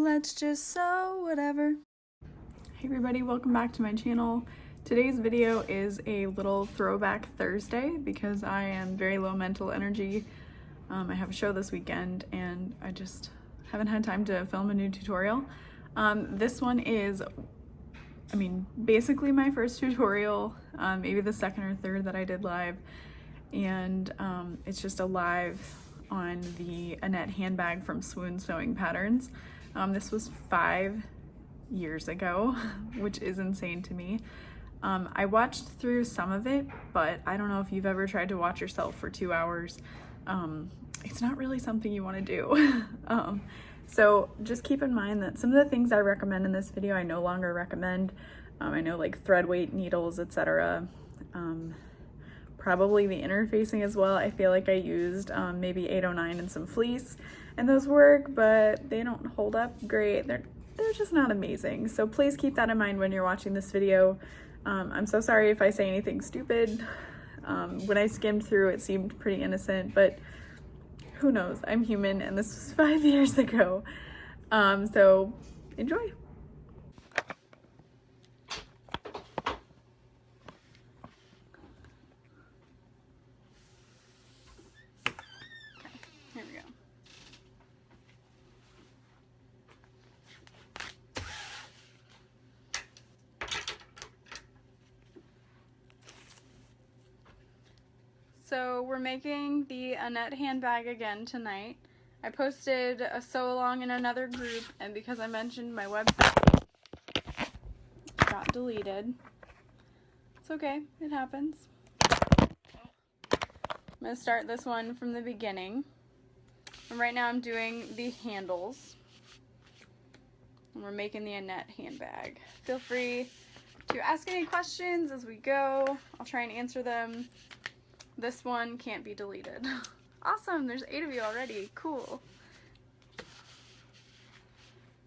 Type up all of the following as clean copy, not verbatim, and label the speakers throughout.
Speaker 1: let's just sew whatever. Hey everybody, welcome back to my channel. Today's video is a little throwback Thursday because I am very low mental energy. I have a show this weekend and I just haven't had time to film a new tutorial. This one is, basically my first tutorial, maybe the second or third that I did live. And it's just a live on the Annette Handbag from Swoon sewing patterns. This was 5 years ago, which is insane to me. I watched through some of it, but I don't know if you've ever tried to watch yourself for 2 hours. It's not really something you want to do. So just keep in mind that some of the things I recommend in this video I no longer recommend. I know, like thread weight, needles, etc. Probably the interfacing as well. I feel like I used maybe 809 and some fleece, and those work, but they don't hold up great. They're just not amazing. So please keep that in mind when you're watching this video. I'm so sorry if I say anything stupid. When I skimmed through, it seemed pretty innocent, but who knows? I'm human, and this was 5 years ago. So enjoy. Here we go. So we're making the Annette handbag again tonight. I posted a sew along in another group, and because I mentioned my website, it got deleted. It's okay, it happens. I'm gonna start this one from the beginning. And right now I'm doing the handles. And we're making the Annette handbag. Feel free to ask any questions as we go. I'll try and answer them. This one can't be deleted. Awesome, there's 8 of you already. Cool.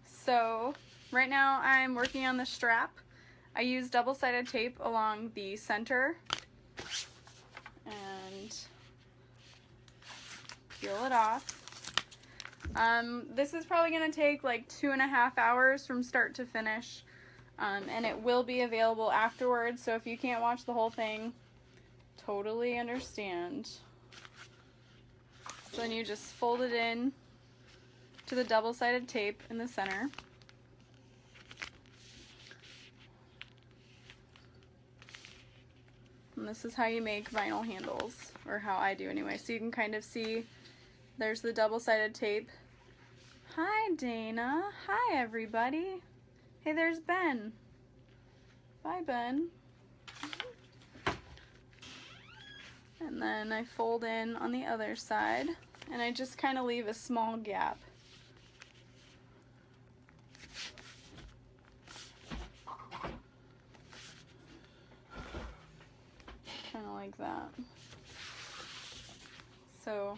Speaker 1: So right now I'm working on the strap. I use double-sided tape along the center and peel it off. This is probably going to take like 2.5 hours from start to finish, and it will be available afterwards, so if you can't watch the whole thing, totally understand. So then you just fold it in to the double-sided tape in the center. And this is how you make vinyl handles, or how I do anyway. So you can kind of see there's the double-sided tape. Hi Dana. Hi everybody. Hey, there's Ben. Bye Ben. And then I fold in on the other side, and I just kind of leave a small gap. Kind of like that. So,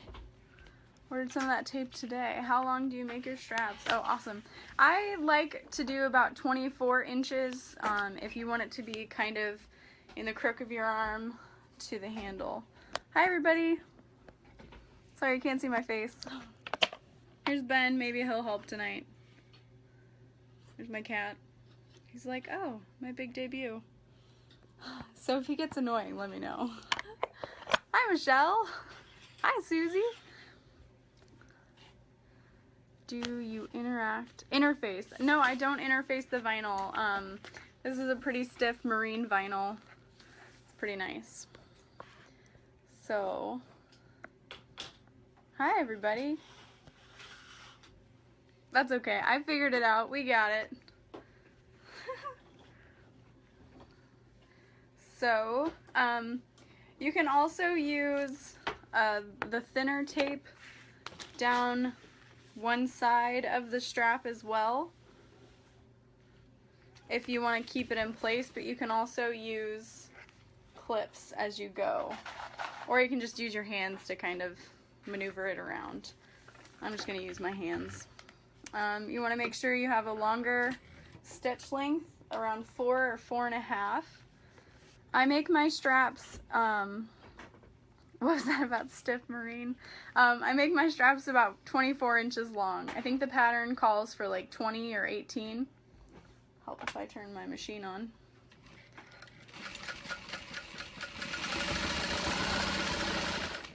Speaker 1: ordered some of that tape today. How long do you make your straps? Oh, awesome. I like to do about 24 inches if you want it to be kind of in the crook of your arm to the handle. Hi everybody. Sorry you can't see my face. Here's Ben, maybe he'll help tonight. There's my cat. He's like, oh, my big debut. So if he gets annoying, let me know. Hi Michelle. Hi Susie. Do you interface? No, I don't interface the vinyl. This is a pretty stiff marine vinyl. It's pretty nice. So, hi everybody. That's okay, I figured it out, we got it. So, you can also use the thinner tape down one side of the strap as well, if you want to keep it in place, but you can also use clips as you go. Or you can just use your hands to kind of maneuver it around. I'm just going to use my hands. You want to make sure you have a longer stitch length, around 4 or 4.5. I make my straps What was that about stiff marine? I make my straps about 24 inches long. I think the pattern calls for like 20 or 18. Help if I turn my machine on.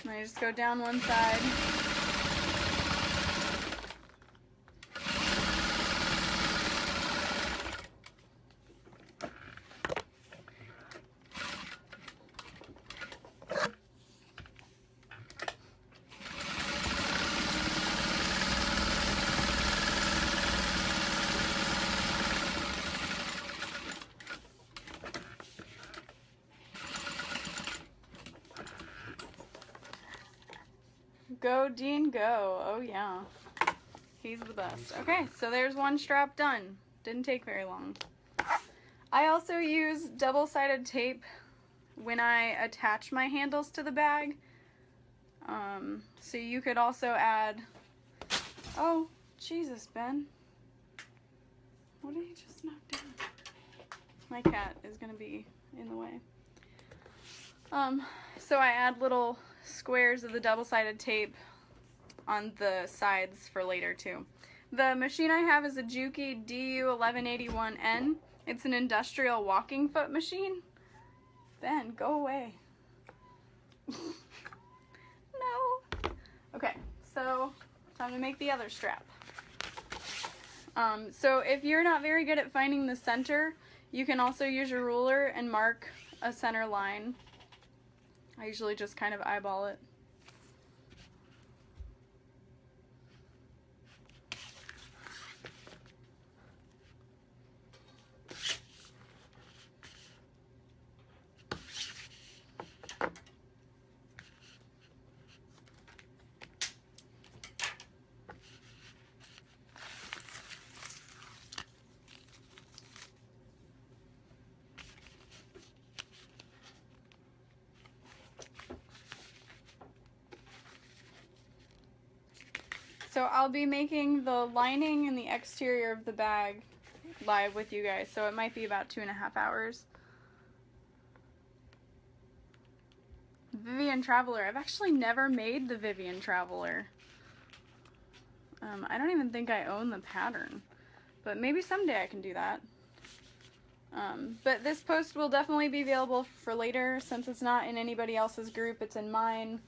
Speaker 1: And I just go down one side. Go, Dean, go. Oh, yeah. He's the best. Okay, so there's one strap done. Didn't take very long. I also use double-sided tape when I attach my handles to the bag. So you could also add... Oh, Jesus, Ben. What did he just knock down? My cat is going to be in the way. So I add little squares of the double-sided tape on the sides for later too. The machine I have is a Juki DU1181N. It's an industrial walking foot machine. Ben, go away. No. Okay, so time to make the other strap. So if you're not very good at finding the center, you can also use your ruler and mark a center line. I usually just kind of eyeball it. So I'll be making the lining and the exterior of the bag live with you guys, so it might be about 2.5 hours. Vivian Traveler. I've actually never made the Vivian Traveler. I don't even think I own the pattern, but maybe someday I can do that. But this post will definitely be available for later. Since it's not in anybody else's group, it's in mine.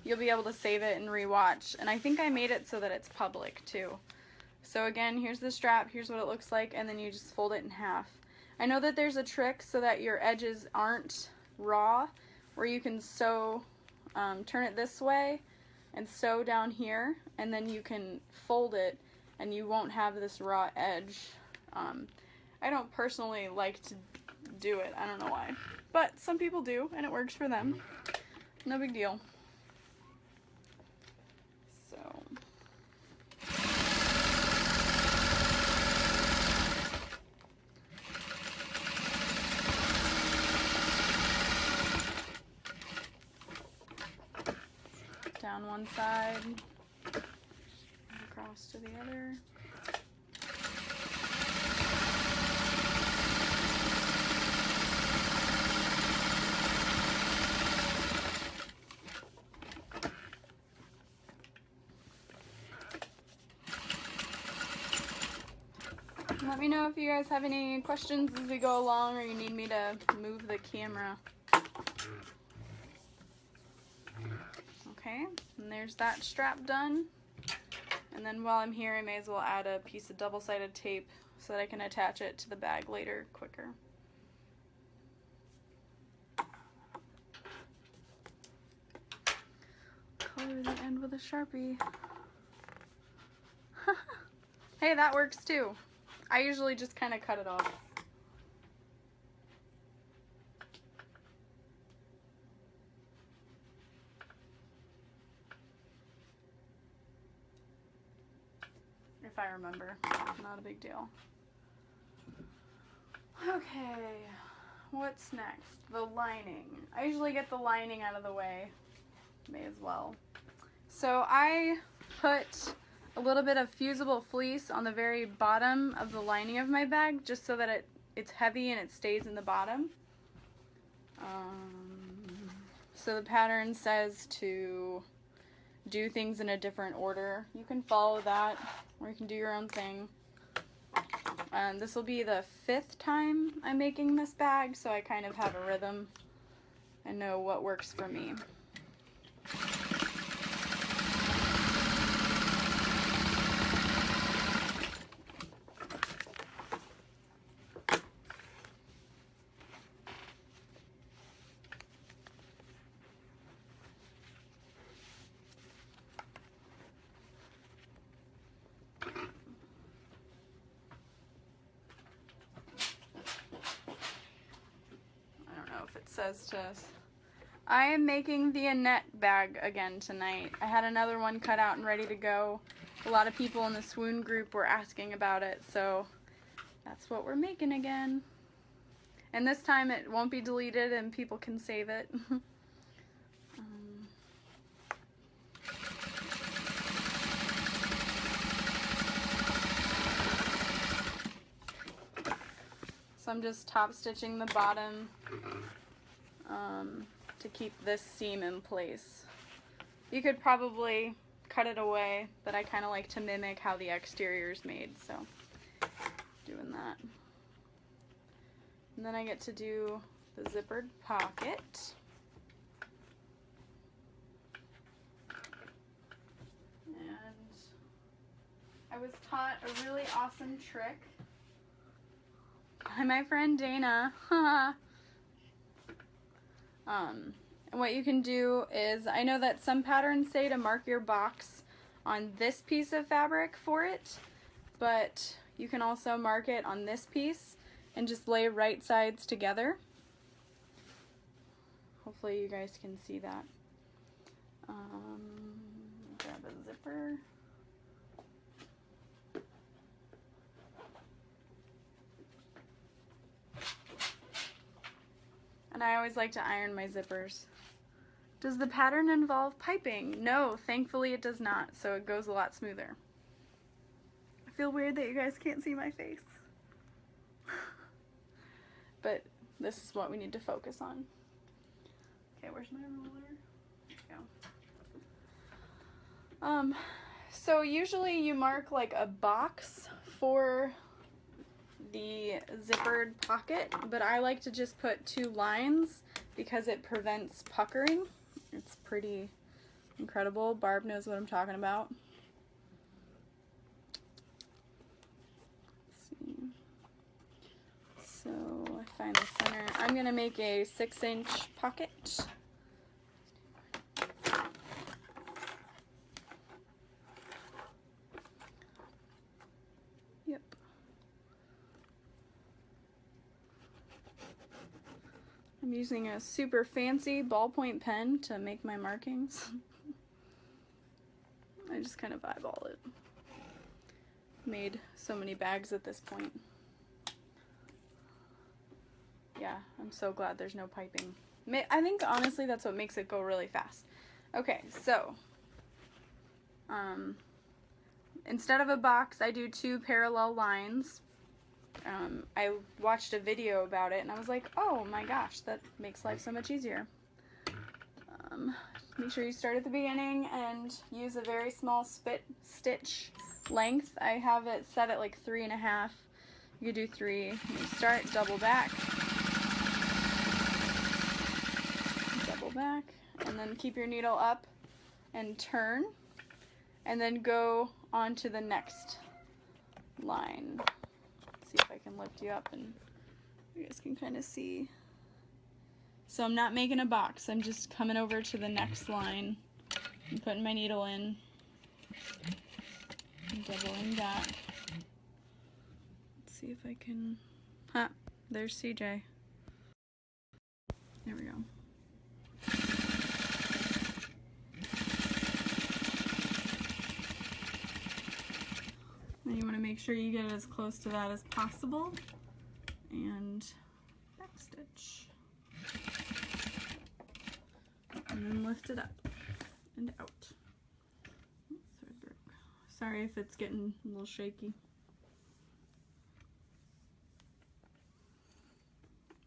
Speaker 1: You'll be able to save it and rewatch. And I think I made it so that it's public too. So again, here's the strap, here's what it looks like, and then you just fold it in half. I know that there's a trick so that your edges aren't raw, where you can sew, turn it this way and sew down here, and then you can fold it and you won't have this raw edge. I don't personally like to do it, I don't know why, but some people do and it works for them. No big deal. Down one side, across to the other. Let me know if you guys have any questions as we go along, or you need me to move the camera. Okay, and there's that strap done. And then while I'm here, I may as well add a piece of double-sided tape so that I can attach it to the bag later quicker. Color the end with a Sharpie. Hey, that works too. I usually just kind of cut it off. If I remember, not a big deal. Okay, what's next? The lining. I usually get the lining out of the way, may as well. So I put a little bit of fusible fleece on the very bottom of the lining of my bag, just so that it's heavy and it stays in the bottom. So the pattern says to do things in a different order. You can follow that, or you can do your own thing. And this will be the 5th time I'm making this bag, so I kind of have a rhythm and know what works for me. Says to us. I am making the Annette bag again tonight. I had another one cut out and ready to go. A lot of people in the Swoon group were asking about it, so that's what we're making again. And this time it won't be deleted and people can save it. So I'm just top stitching the bottom to keep this seam in place. You could probably cut it away, but I kind of like to mimic how the exterior is made, so doing that. And then I get to do the zippered pocket. And I was taught a really awesome trick by my friend Dana. And what you can do is, I know that some patterns say to mark your box on this piece of fabric for it, but you can also mark it on this piece and just lay right sides together. Hopefully you guys can see that. Grab a zipper. And I always like to iron my zippers. Does the pattern involve piping? No, thankfully it does not, so it goes a lot smoother. I feel weird that you guys can't see my face. But this is what we need to focus on. Okay, where's my ruler? There we go. So usually you mark like a box for the zippered pocket, but I like to just put 2 lines because it prevents puckering. It's pretty incredible. Barb knows what I'm talking about. Let's see. So I find the center. I'm going to make a 6-inch pocket. Yep. I'm using a super fancy ballpoint pen to make my markings. I just kind of eyeball it. Made so many bags at this point. Yeah, I'm so glad there's no piping. I think honestly that's what makes it go really fast. Okay, so instead of a box, I do 2 parallel lines. I watched a video about it and I was like, oh my gosh, that makes life so much easier. Make sure you start at the beginning and use a very small stitch length. I have it set at like 3.5. You could do 3. You start, double back, and then keep your needle up and turn, and then go on to the next line. See if I can lift you up and you guys can kind of see. So I'm not making a box, I'm just coming over to the next line and putting my needle in and doubling back. Let's see if I can, there's CJ. There we go. And you want to make sure you get as close to that as possible and backstitch. And then lift it up and out. Oops, thread broke. Sorry if it's getting a little shaky.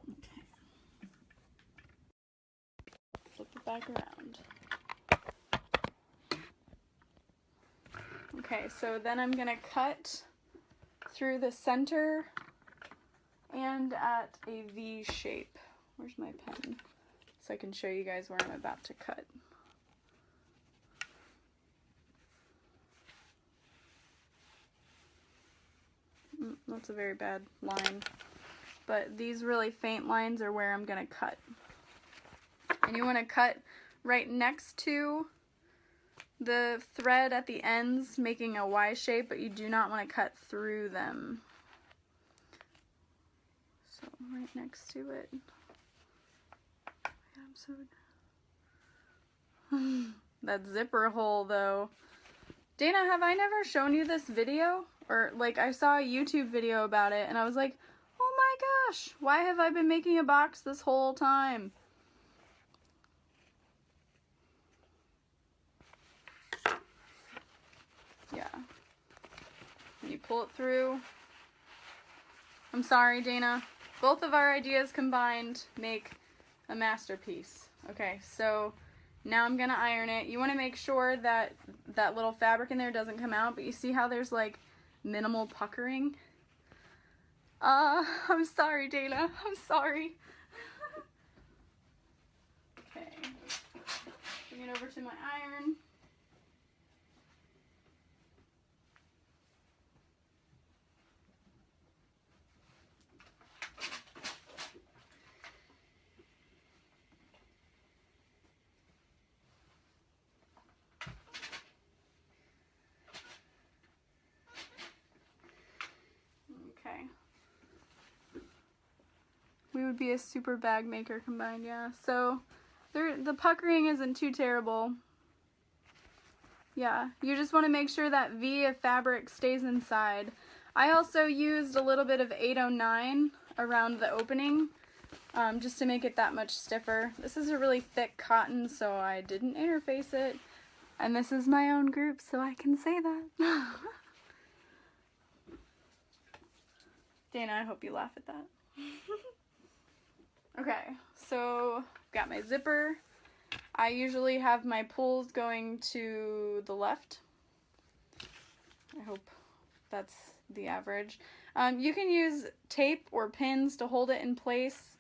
Speaker 1: Okay. Flip it back around. Okay, so then I'm gonna cut through the center and at a V shape. Where's my pen? So I can show you guys where I'm about to cut. That's a very bad line. But these really faint lines are where I'm gonna cut. And you wanna cut right next to the thread at the ends, making a Y shape, but you do not want to cut through them. So right next to it. I'm so that zipper hole though. Dana, have I never shown you this video? Or like I saw a YouTube video about it and I was like, oh my gosh, why have I been making a box this whole time? Yeah. And you pull it through. I'm sorry, Dana. Both of our ideas combined make a masterpiece. Okay, so now I'm gonna iron it. You want to make sure that that little fabric in there doesn't come out, but you see how there's like minimal puckering? I'm sorry, Dana. I'm sorry. Okay. Bring it over to my iron. Okay. We would be a super bag maker combined, yeah. So the puckering isn't too terrible. Yeah, you just want to make sure that V of fabric stays inside. I also used a little bit of 809 around the opening, just to make it that much stiffer. This is a really thick cotton, so I didn't interface it. And this is my own group, so I can say that. Dana, I hope you laugh at that. Okay, so got my zipper. I usually have my pulls going to the left. I hope that's the average. You can use tape or pins to hold it in place.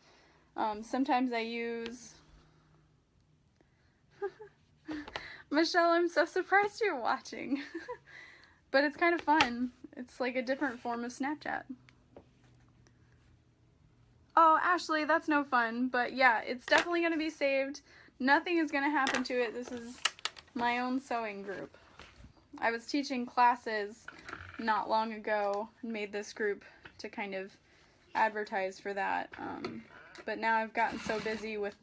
Speaker 1: Sometimes I use... Michelle, I'm so surprised you're watching. But it's kind of fun. It's like a different form of Snapchat. Oh, Ashley, that's no fun. But yeah, it's definitely going to be saved. Nothing is going to happen to it. This is my own sewing group. I was teaching classes not long ago and made this group to kind of advertise for that. But now I've gotten so busy with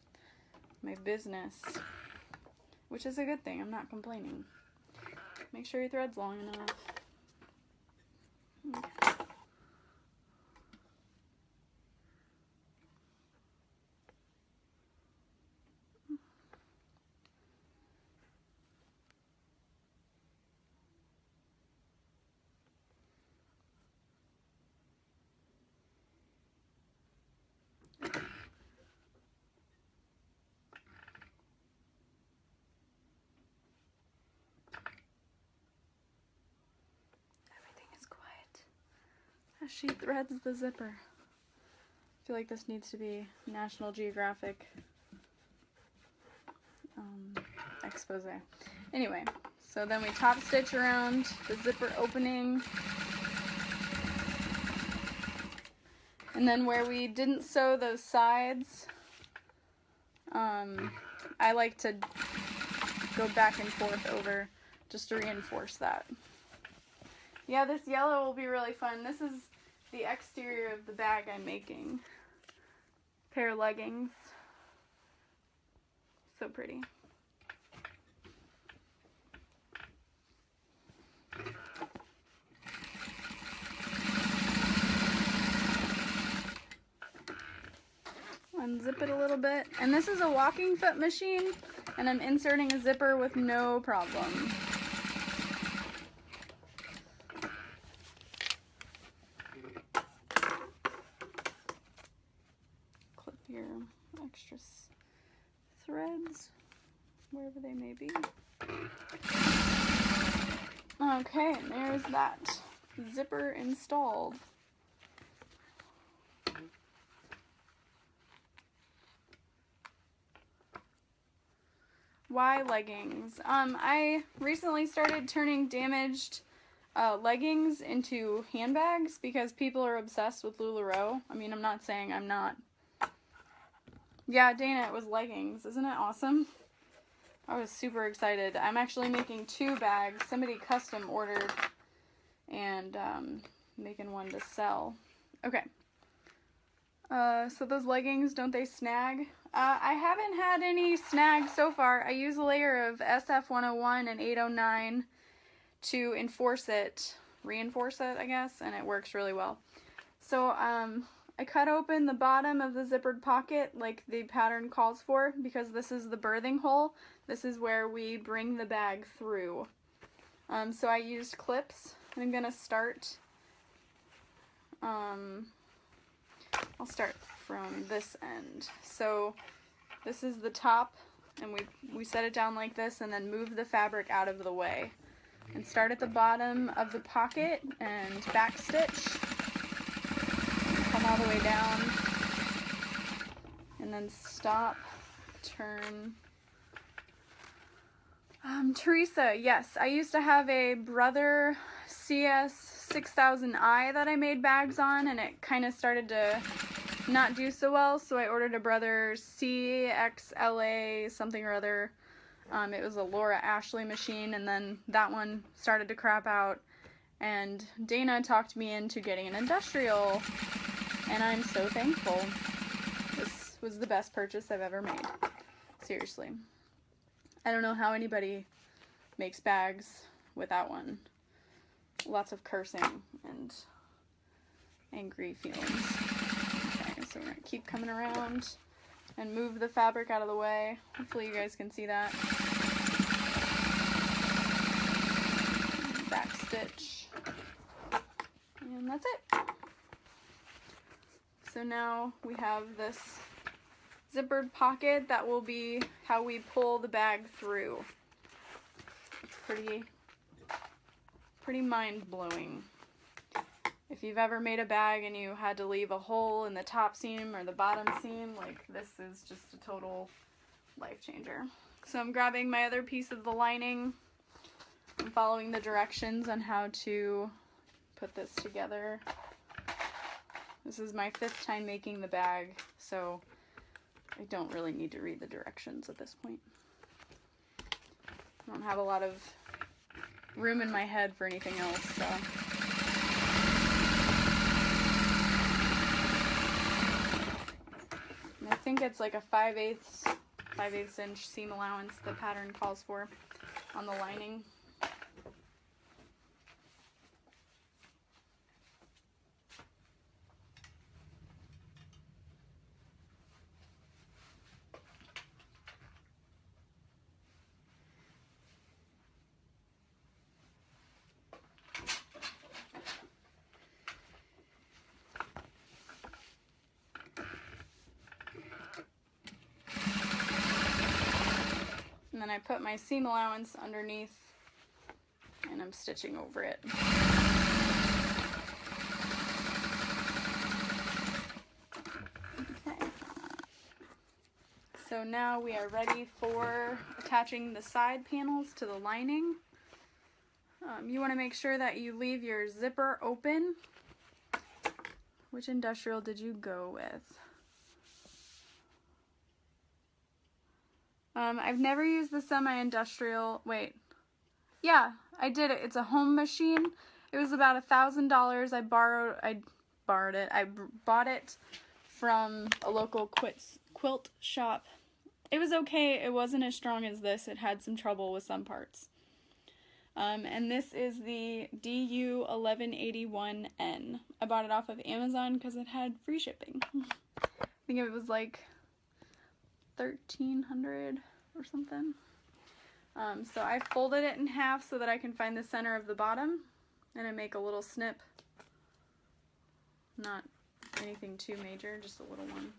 Speaker 1: my business, which is a good thing. I'm not complaining. Make sure your thread's long enough. Okay. She threads the zipper. I feel like this needs to be National Geographic expose. Anyway, so then we top stitch around the zipper opening. And then where we didn't sew those sides, I like to go back and forth over just to reinforce that. Yeah, this yellow will be really fun. This is the exterior of the bag I'm making. Pair of leggings. So pretty. Unzip it a little bit. And this is a walking foot machine, and I'm inserting a zipper with no problem. Clip your extra threads. wherever they may be. Okay, and there's that zipper installed. Why leggings? I recently started turning damaged leggings into handbags because people are obsessed with LuLaRoe. I mean, I'm not saying I'm not. Yeah, Dana, it was leggings. Isn't it awesome? I was super excited. I'm actually making 2 bags. Somebody custom ordered, and making one to sell. Okay. So those leggings, don't they snag? I haven't had any snags so far. I use a layer of SF101 and 809 to reinforce it, I guess, and it works really well. So, I cut open the bottom of the zippered pocket like the pattern calls for, because this is the birthing hole. This is where we bring the bag through. So I used clips, and I'm gonna start, I'll start from this end. So this is the top, and we set it down like this, and then move the fabric out of the way. And start at the bottom of the pocket and back stitch. Come all the way down. And then stop, turn. Teresa, yes, I used to have a Brother CS6000i that I made bags on, and it kind of started to not do so well, so I ordered a Brother CXLA something or other. It was a Laura Ashley machine, and then that one started to crap out, and Dana talked me into getting an industrial, and I'm so thankful. This was the best purchase I've ever made. Seriously. I don't know how anybody makes bags without one. Lots of cursing and angry feelings. Okay, so we're going to keep coming around and move the fabric out of the way. Hopefully you guys can see that. Back stitch. And that's it. So now we have this zippered pocket that will be how we pull the bag through. Pretty mind-blowing. If you've ever made a bag and you had to leave a hole in the top seam or the bottom seam, like, this is just a total life changer. So I'm grabbing my other piece of the lining. I'm following the directions on how to put this together. This is my 5th time making the bag, so I don't really need to read the directions at this point. I don't have a lot of room in my head for anything else, so. And I think it's like a 5/8 inch seam allowance the pattern calls for on the lining. And then I put my seam allowance underneath, and I'm stitching over it. Okay. So now we are ready for attaching the side panels to the lining. You want to make sure that you leave your zipper open. Which industrial did you go with? I've never used the semi-industrial. Wait. Yeah, I did it. It's a home machine. It was about $1,000. I bought it from a local quilt shop. It was okay. It wasn't as strong as this. It had some trouble with some parts. And this is the DU1181N. I bought it off of Amazon because it had free shipping. I think it was like $1,300 or something. So I folded it in half so that I can find the center of the bottom, and I make a little snip. Not anything too major, just a little one.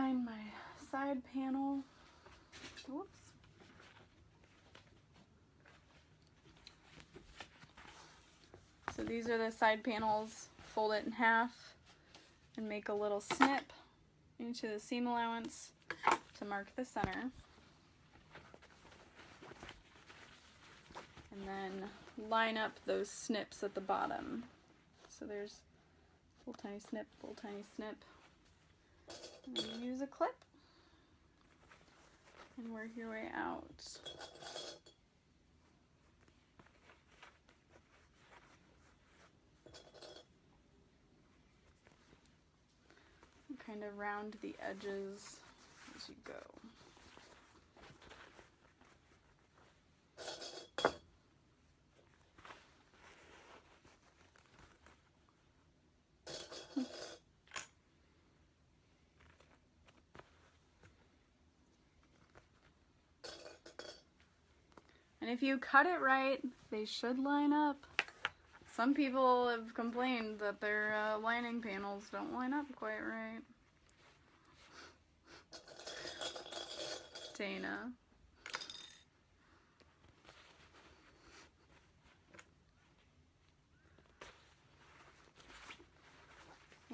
Speaker 1: find my side panel. Whoops. So these are the side panels. Fold it in half and make a little snip into the seam allowance to mark the center. And then line up those snips at the bottom. So there's little tiny snip, little tiny snip. And then use a clip and work your way out. And kind of round the edges as you go. And if you cut it right, they should line up. Some people have complained that their lining panels don't line up quite right. Dana.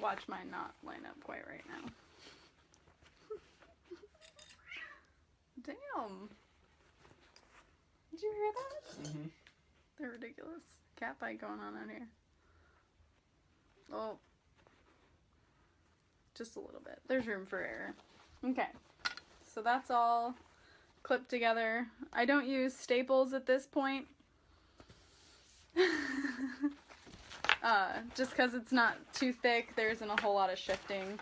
Speaker 1: Watch mine not line up quite right now. Damn. Did you hear that? Mm-hmm. They're ridiculous. Cat fight going on out here. Oh. Just a little bit. There's room for error. Okay. So that's all clipped together. I don't use staples at this point. Just because it's not too thick. There isn't a whole lot of shifting.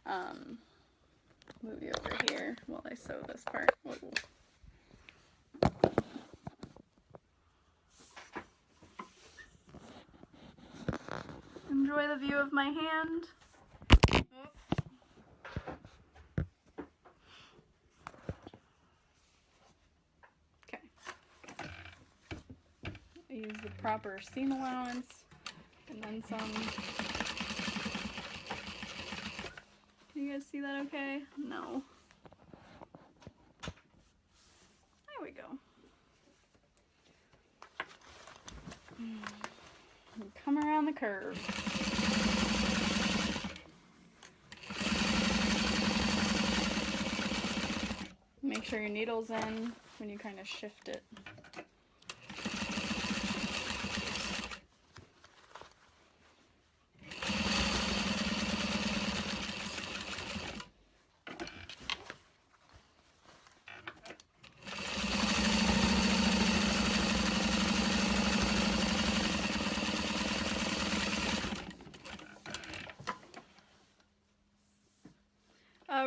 Speaker 1: Move you over here while I sew this part. Whoa. Enjoy the view of my hand. Okay. I use the proper seam allowance and then some. Can you guys see that okay? No. There we go. And come around the curve. Make sure your needle's in when you kind of shift it.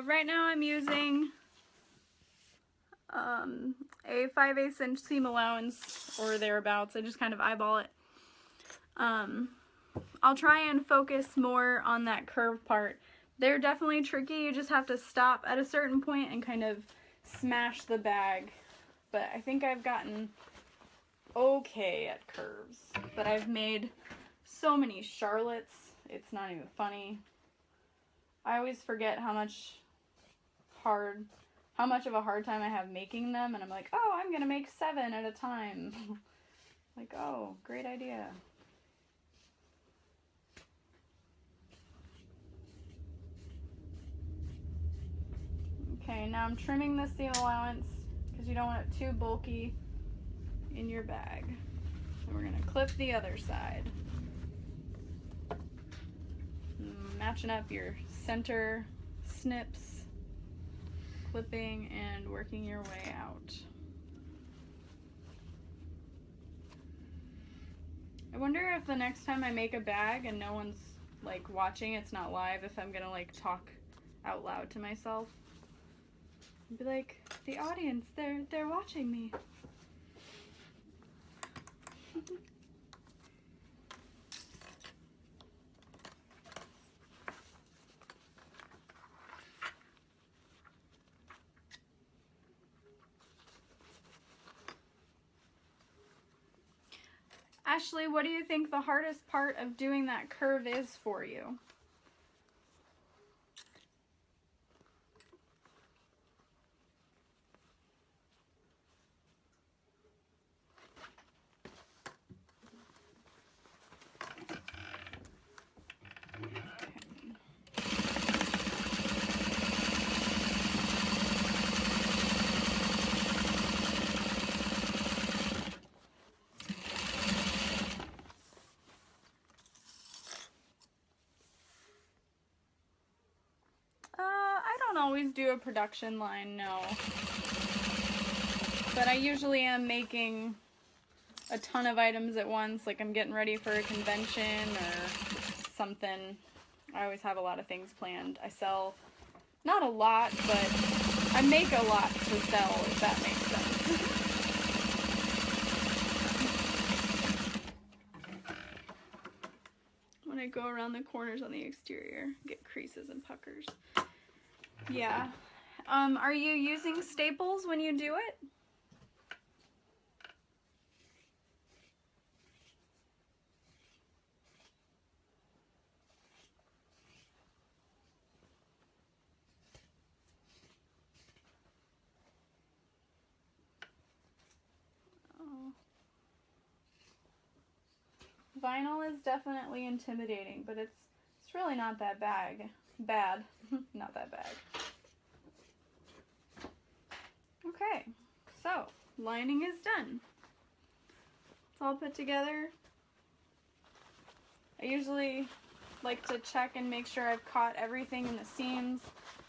Speaker 1: Right now I'm using a 5/8 inch seam allowance or thereabouts. I just kind of eyeball it. I'll try and focus more on that curve part. They're definitely tricky. You just have to stop at a certain point and kind of smash the bag. But I think I've gotten okay at curves. But I've made so many Charlottes, it's not even funny. I always forget how much of a hard time I have making them, and I'm like, oh, I'm gonna make 7 at a time. Like, oh, great idea. Okay, now I'm trimming the seam allowance because you don't want it too bulky in your bag. And we're gonna clip the other side. Matching up your center snips, clipping and working your way out. I wonder if the next time I make a bag and no one's like watching, it's not live, if I'm gonna like talk out loud to myself. I'd be like, the audience, they're watching me. Ashley, what do you think the hardest part of doing that curve is for you? always do a production line, no. But I usually am making a ton of items at once, like I'm getting ready for a convention or something. I always have a lot of things planned. I sell, not a lot, but I make a lot to sell, if that makes sense. When I go around the corners on the exterior, get creases and puckers. Yeah. Are you using staples when you do it? Vinyl is definitely intimidating, but it's really not that bad. Not that bad. Okay, so lining is done. It's all put together. I usually like to check and make sure I've caught everything in the seams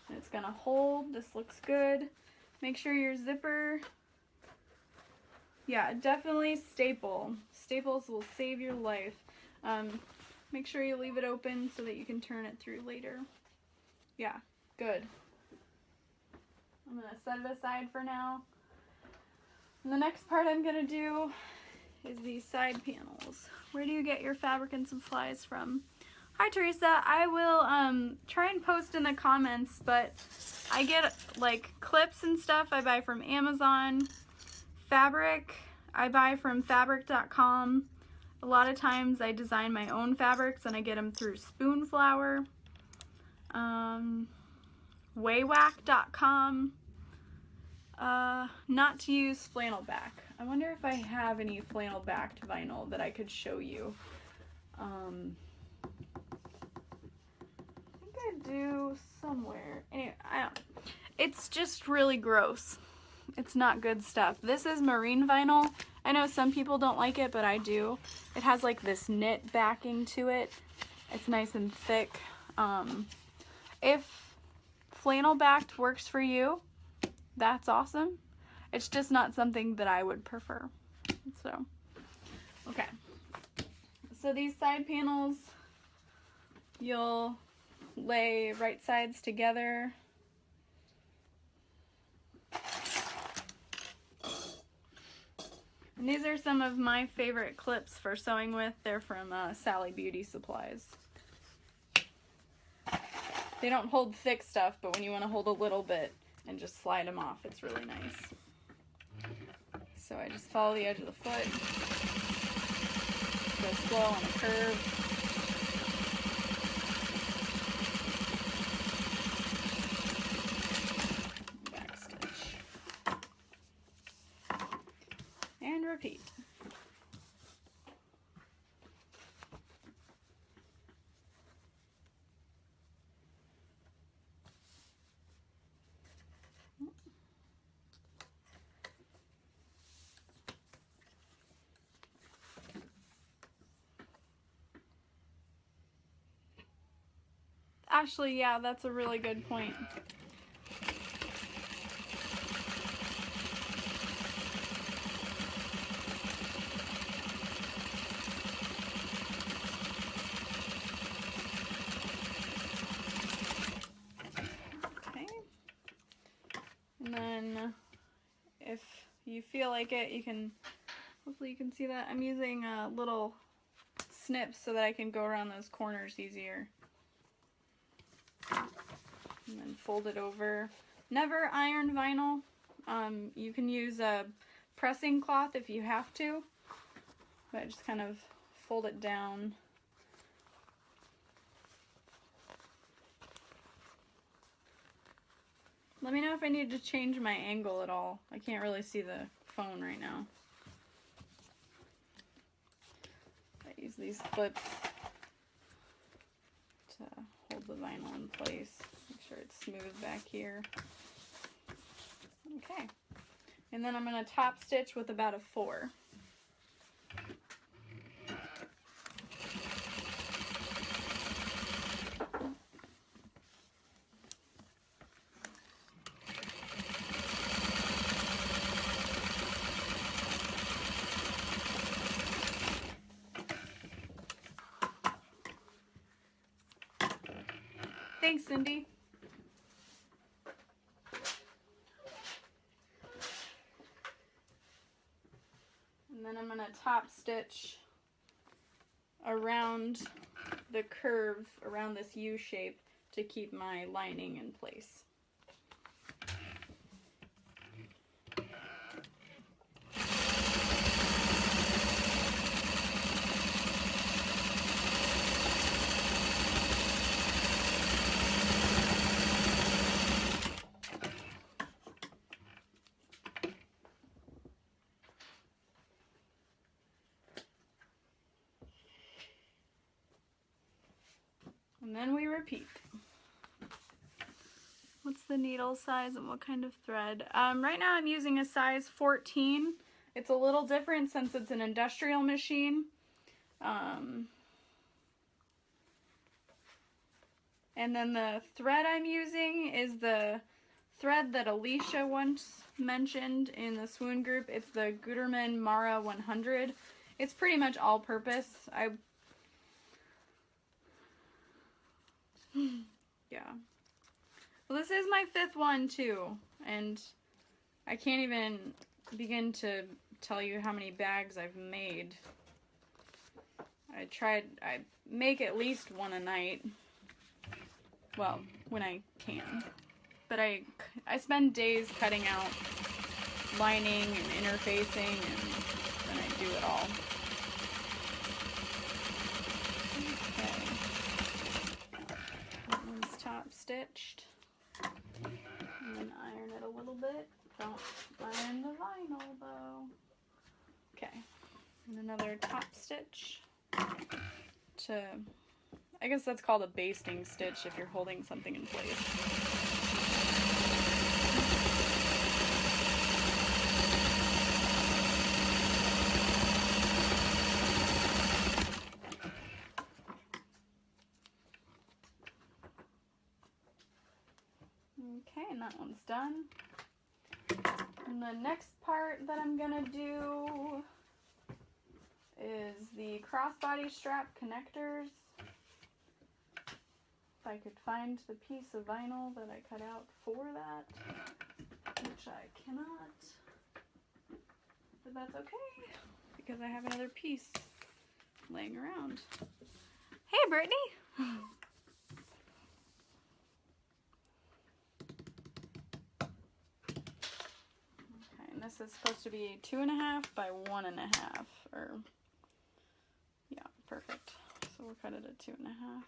Speaker 1: and it's gonna hold. This looks good. Make sure your zipper, yeah, definitely staple. Staples will save your life. Make sure you leave it open so that you can turn it through later. Yeah, good. I'm gonna set it aside for now. And the next part I'm gonna do is these side panels. Where do you get your fabric and supplies from? Hi Teresa, I will try and post in the comments, but I get like clips and stuff I buy from Amazon. Fabric I buy from fabric.com. A lot of times I design my own fabrics and I get them through Spoon Flower. Waywack.com. Not to use flannel back. I wonder if I have any flannel backed vinyl that I could show you. I think I do somewhere. Anyway, I don't know. It's just really gross. It's not good stuff. This is marine vinyl. I know some people don't like it, but I do. It has like this knit backing to it. It's nice and thick. If flannel backed works for you, that's awesome. It's just not something that I would prefer. So, okay. So these side panels, you'll lay right sides together. And these are some of my favorite clips for sewing with. They're from Sally Beauty Supplies. They don't hold thick stuff, but when you want to hold a little bit and just slide them off, it's really nice. So I just follow the edge of the foot, go slow on a curve. Back stitch. And repeat. Actually, yeah, that's a really good point. Okay. And then if you feel like it, you can, hopefully you can see that I'm using little snips so that I can go around those corners easier. And then fold it over. Never iron vinyl. You can use a pressing cloth if you have to, but just kind of fold it down. Let me know if I need to change my angle at all. I can't really see the phone right now. I use these clips to hold the vinyl in place. Make sure it's smooth back here. Okay. And then I'm going to top stitch with about a 4. Thanks, Cindy. And then I'm going to top stitch around the curve, around this U shape, to keep my lining in place. And then we repeat. What's the needle size and what kind of thread? Right now I'm using a size 14. It's a little different since it's an industrial machine. And then the thread I'm using is the thread that Alicia once mentioned in the Swoon group. It's the Gutermann Mara 100. It's pretty much all-purpose. Yeah. Well, this is my 5th one too, and I can't even begin to tell you how many bags I've made. I make at least one a night. Well, when I can. But I spend days cutting out lining and interfacing, and then I do it all. Top stitched, and then iron it a little bit. Don't iron the vinyl though. Okay, and another top stitch to, I guess that's called a basting stitch if you're holding something in place. Okay, and that one's done. And the next part that I'm gonna do is the crossbody strap connectors. If I could find the piece of vinyl that I cut out for that, which I cannot, but that's okay, because I have another piece laying around. Hey, Brittany! This is supposed to be 2.5 by 1.5, or yeah, perfect. So we'll cut it at 2.5.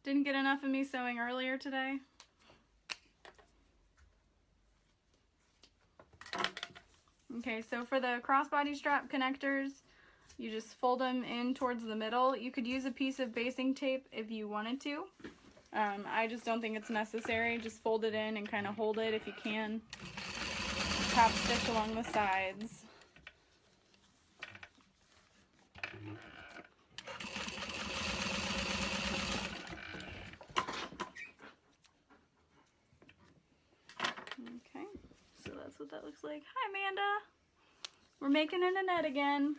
Speaker 1: Didn't get enough of me sewing earlier today. Okay, so for the crossbody strap connectors, you just fold them in towards the middle. You could use a piece of basting tape if you wanted to. I just don't think it's necessary. Just fold it in and kind of hold it if you can. Top stitch along the sides. Okay, so that's what that looks like. Hi, Amanda. We're making an Annette again.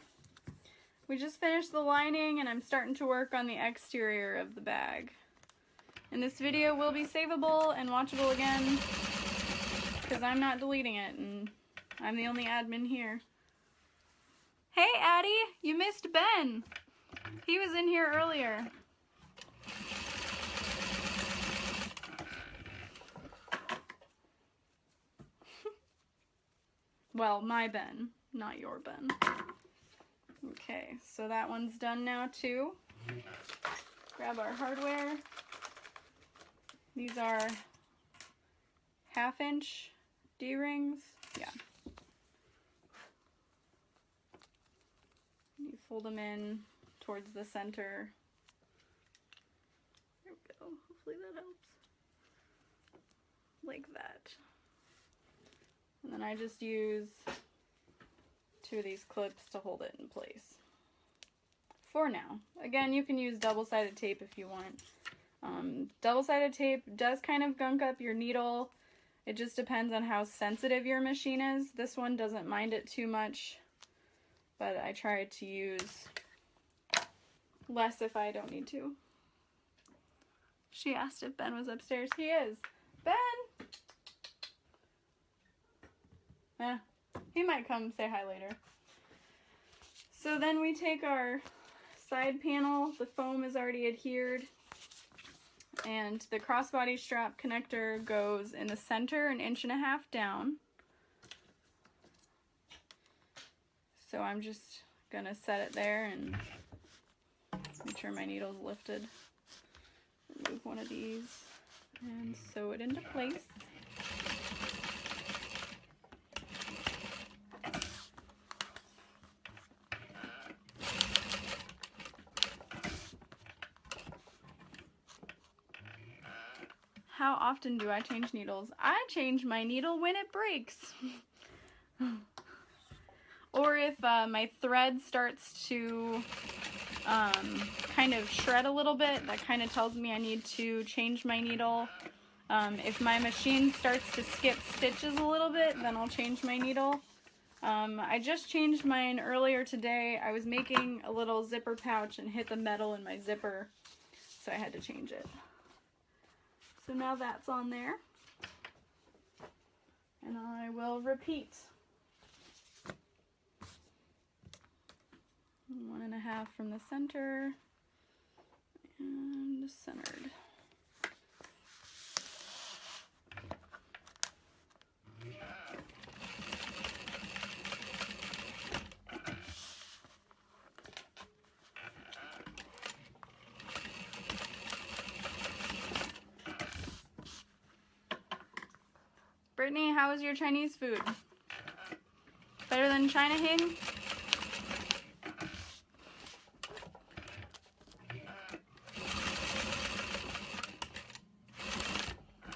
Speaker 1: We just finished the lining and I'm starting to work on the exterior of the bag. And this video will be savable and watchable again because I'm not deleting it and I'm the only admin here. Hey Addie, you missed Ben. He was in here earlier. Well, my Ben, not your Ben. Okay, so that one's done now too. Grab our hardware. These are 1/2-inch D-rings. Yeah. You fold them in towards the center. There we go. Hopefully that helps. Like that. And then I just use 2 of these clips to hold it in place. For now. Again, you can use double-sided tape if you want. Double-sided tape does kind of gunk up your needle. It just depends on how sensitive your machine is. This one doesn't mind it too much, but I try to use less if I don't need to. She asked if Ben was upstairs. He is. Ben! Yeah, he might come say hi later. So then we take our side panel. The foam is already adhered. And the crossbody strap connector goes in the center 1.5 inches down. So I'm just gonna set it there and make sure my needle's lifted. Remove one of these and sew it into place. How often do I change needles? I change my needle when it breaks. Or if my thread starts to kind of shred a little bit, that kind of tells me I need to change my needle. If my machine starts to skip stitches a little bit, then I'll change my needle. I just changed mine earlier today. I was making a little zipper pouch and hit the metal in my zipper, so I had to change it. So now that's on there, and I will repeat. 1.5 from the center and centered. Brittany, how was your Chinese food? Better than China Hing?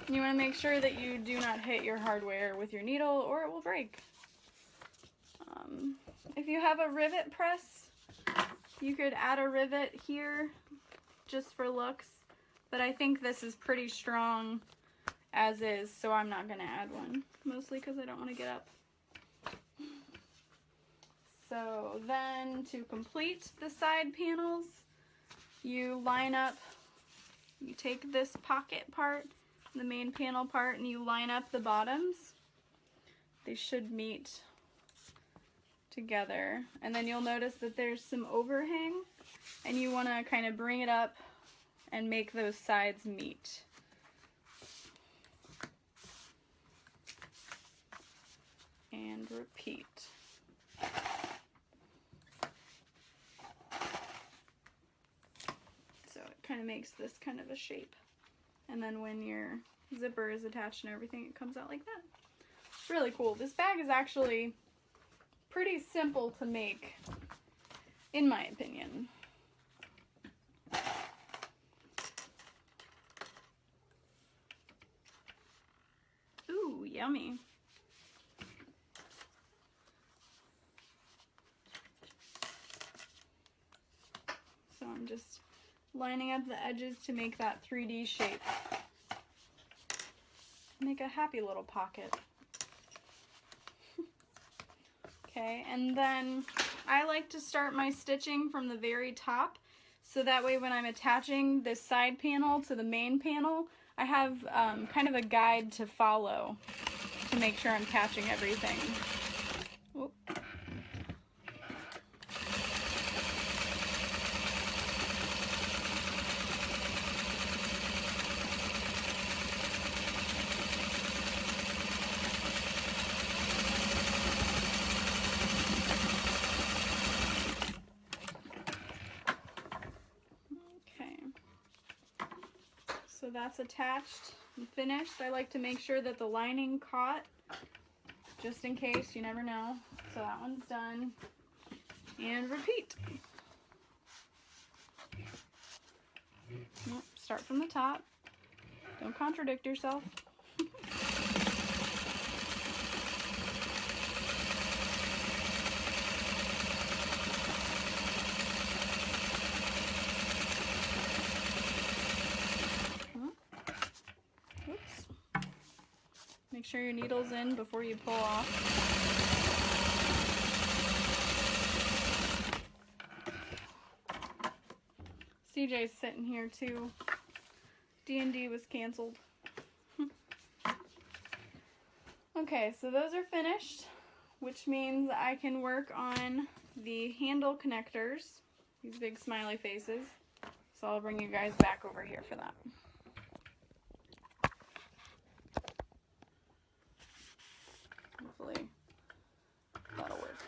Speaker 1: You want to make sure that you do not hit your hardware with your needle or it will break. If you have a rivet press, you could add a rivet here just for looks, but I think this is pretty strong as is, so I'm not going to add one, mostly because I don't want to get up. So then to complete the side panels, you line up, you take this pocket part, the main panel part, and you line up the bottoms. They should meet together, and then you'll notice that there's some overhang, and you want to kind of bring it up and make those sides meet. And repeat. So it kind of makes this kind of a shape. And then when your zipper is attached and everything, it comes out like that. It's really cool. This bag is actually pretty simple to make, in my opinion. Ooh, yummy. So I'm just lining up the edges to make that 3D shape. Make a happy little pocket. Okay, and then I like to start my stitching from the very top, so that way when I'm attaching this side panel to the main panel, I have kind of a guide to follow to make sure I'm catching everything. Whoop. So that's attached and finished. I like to make sure that the lining caught, just in case, you never know. So that one's done. And repeat. Nope, start from the top. Don't contradict yourself. Make sure your needle's in before you pull off. CJ's sitting here too. D&D was canceled. Okay, so those are finished, which means I can work on the handle connectors, these big smiley faces. So I'll bring you guys back over here for that. Hopefully that'll work.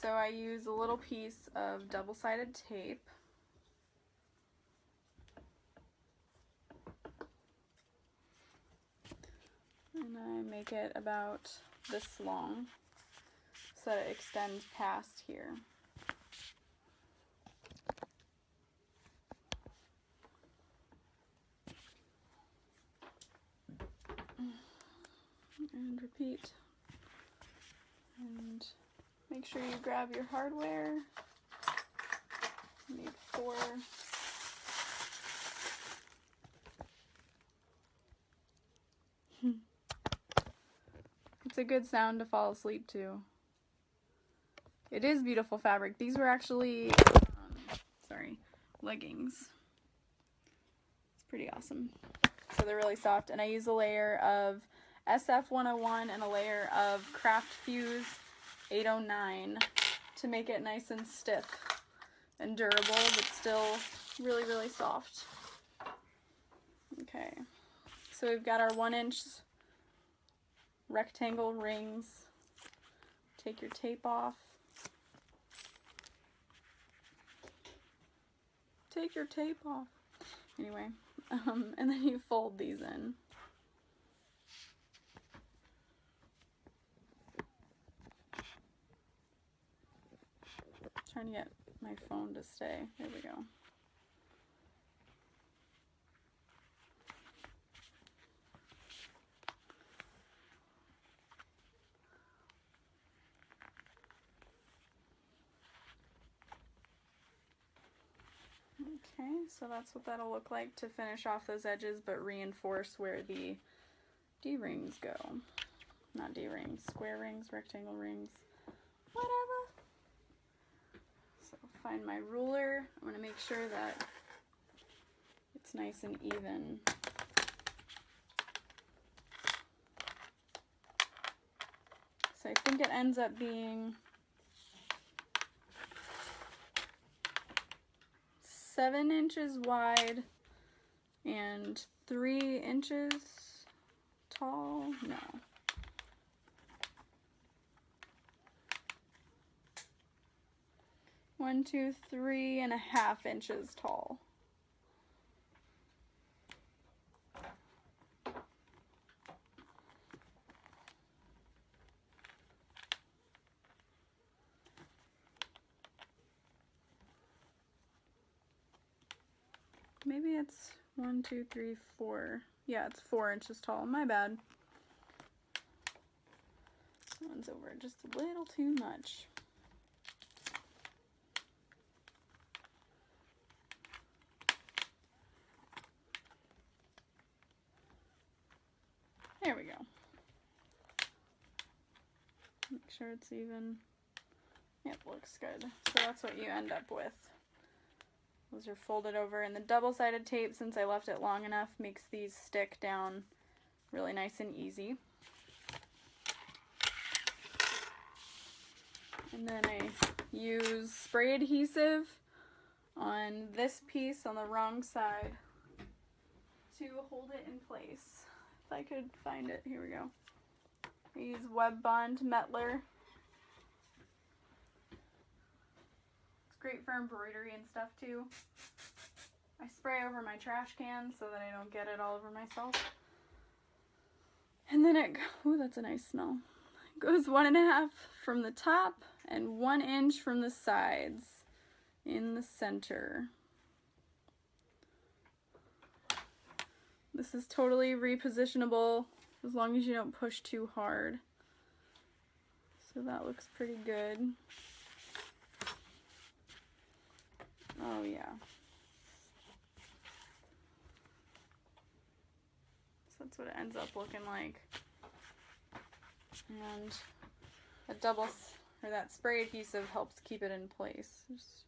Speaker 1: So I use a little piece of double-sided tape. And I make it about this long so that it extends past here. And repeat. And make sure you grab your hardware. You need 4. It's a good sound to fall asleep to. It is beautiful fabric. These were actually, leggings. It's pretty awesome. So they're really soft, and I use a layer of SF101 and a layer of Craft Fuse 809 to make it nice and stiff and durable, but still really, really soft. Okay, so we've got our 1-inch rectangle rings. Take your tape off. Take your tape off. Anyway, and then you fold these in. Trying to get my phone to stay. There we go. Okay, so that's what that'll look like to finish off those edges, but reinforce where the D-rings go. Not D-rings, square rings, rectangle rings, whatever. So find my ruler. I'm going to make sure that it's nice and even. So I think it ends up being 7 inches wide and 3 inches tall. No. One, 2, 3.5 inches tall. Maybe it's 1, 2, 3, 4. Yeah, it's 4 inches tall. My bad. That one's over just a little too much. There we go. Make sure it's even. Yep, looks good. So that's what you end up with. Those are folded over, and the double-sided tape, since I left it long enough, makes these stick down really nice and easy. And then I use spray adhesive on this piece on the wrong side to hold it in place. If I could find it, here we go. I use Web Bond Metler. Great for embroidery and stuff too. I spray over my trash cans so that I don't get it all over myself. And then it, ooh, that's a nice smell. It goes 1.5 from the top and 1 inch from the sides in the center. This is totally repositionable as long as you don't push too hard. So that looks pretty good. Oh yeah. that's what it ends up looking like. And a double, or that spray adhesive helps keep it in place. Just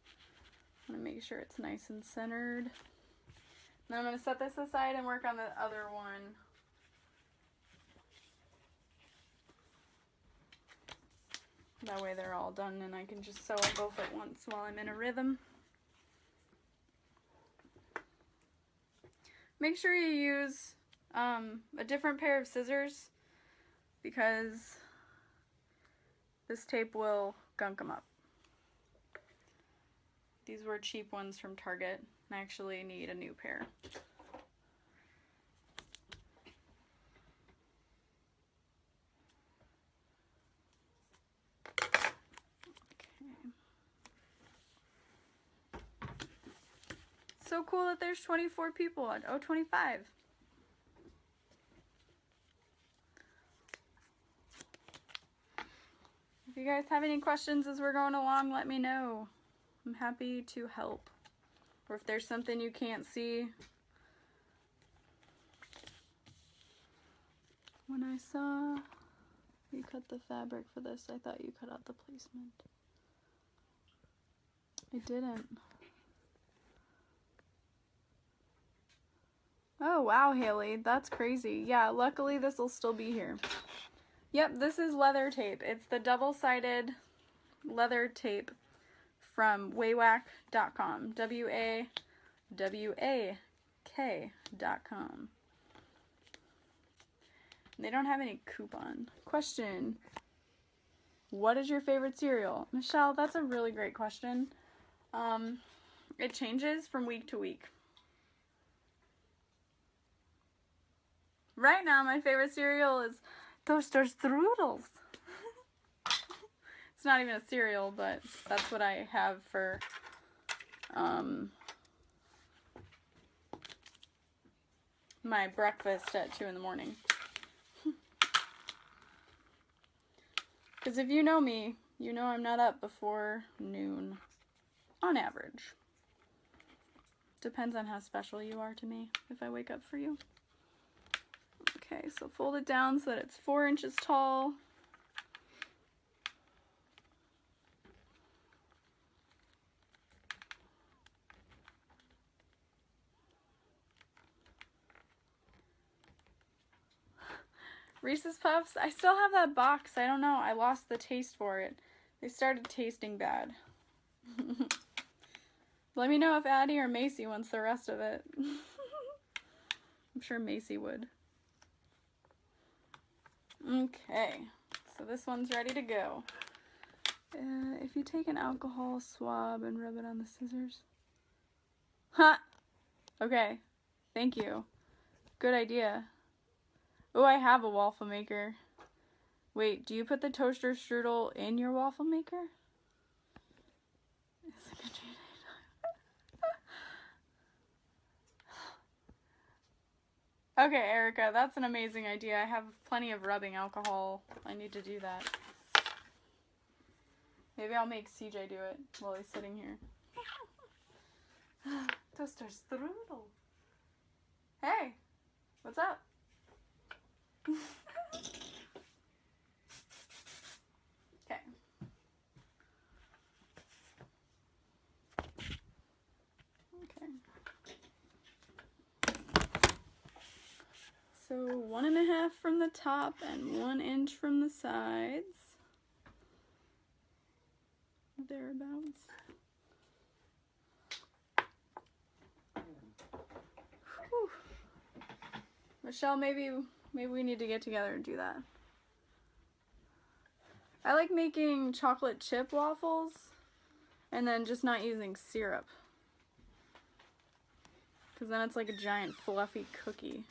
Speaker 1: want to make sure it's nice and centered. Then I'm going to set this aside and work on the other one. That way they're all done and I can just sew them both at once while I'm in a rhythm. Make sure you use a different pair of scissors because this tape will gunk them up. These were cheap ones from Target. I actually need a new pair. So cool that there's 24 people. Oh, 25. If you guys have any questions as we're going along, let me know. I'm happy to help. Or if there's something you can't see. When I saw you cut the fabric for this, I thought you cut out the placement. I didn't. Oh, wow, Haley. That's crazy. Yeah, luckily this will still be here. Yep, this is leather tape. It's the double-sided leather tape from wawak.com. W-A-W-A-K.com. They don't have any coupon. Question. What is your favorite cereal? Michelle, that's a really great question. It changes from week to week. Right now, my favorite cereal is Toaster Strudels. It's not even a cereal, but that's what I have for my breakfast at 2 in the morning. Because if you know me, you know I'm not up before noon, on average. Depends on how special you are to me, if I wake up for you. Okay, so fold it down so that it's 4 inches tall. Reese's Puffs, I still have that box. I don't know, I lost the taste for it. They started tasting bad. Let me know if Addie or Macy wants the rest of it. I'm sure Macy would. Okay, so this one's ready to go. If you take an alcohol swab and rub it on the scissors. Ha! Okay, thank you. Good idea. Oh, I have a waffle maker. Wait, do you put the toaster strudel in your waffle maker? It's a good idea. Okay, Erica, that's an amazing idea. I have plenty of rubbing alcohol. I need to do that. Maybe I'll make CJ do it while he's sitting here. Toaster strudel. Hey, what's up? Okay. Okay. So 1.5 from the top and 1 inch from the sides. Thereabouts. Whew. Michelle, maybe we need to get together and do that. I like making chocolate chip waffles and then just not using syrup. Because then it's like a giant fluffy cookie.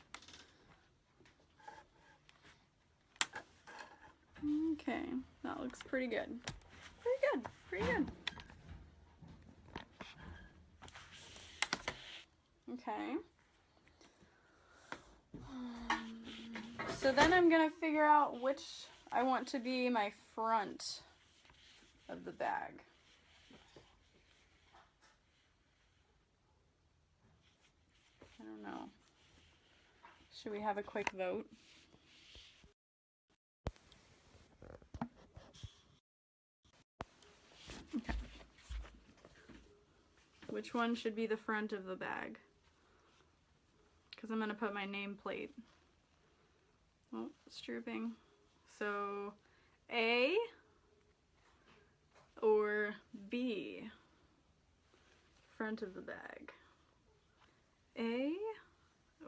Speaker 1: Okay, that looks pretty good. Pretty good, pretty good. Okay. So then I'm gonna figure out which I want to be my front of the bag. I don't know. Should we have a quick vote? Okay. Which one should be the front of the bag? Because I'm going to put my nameplate. Oh, it's drooping. So, A or B? Front of the bag. A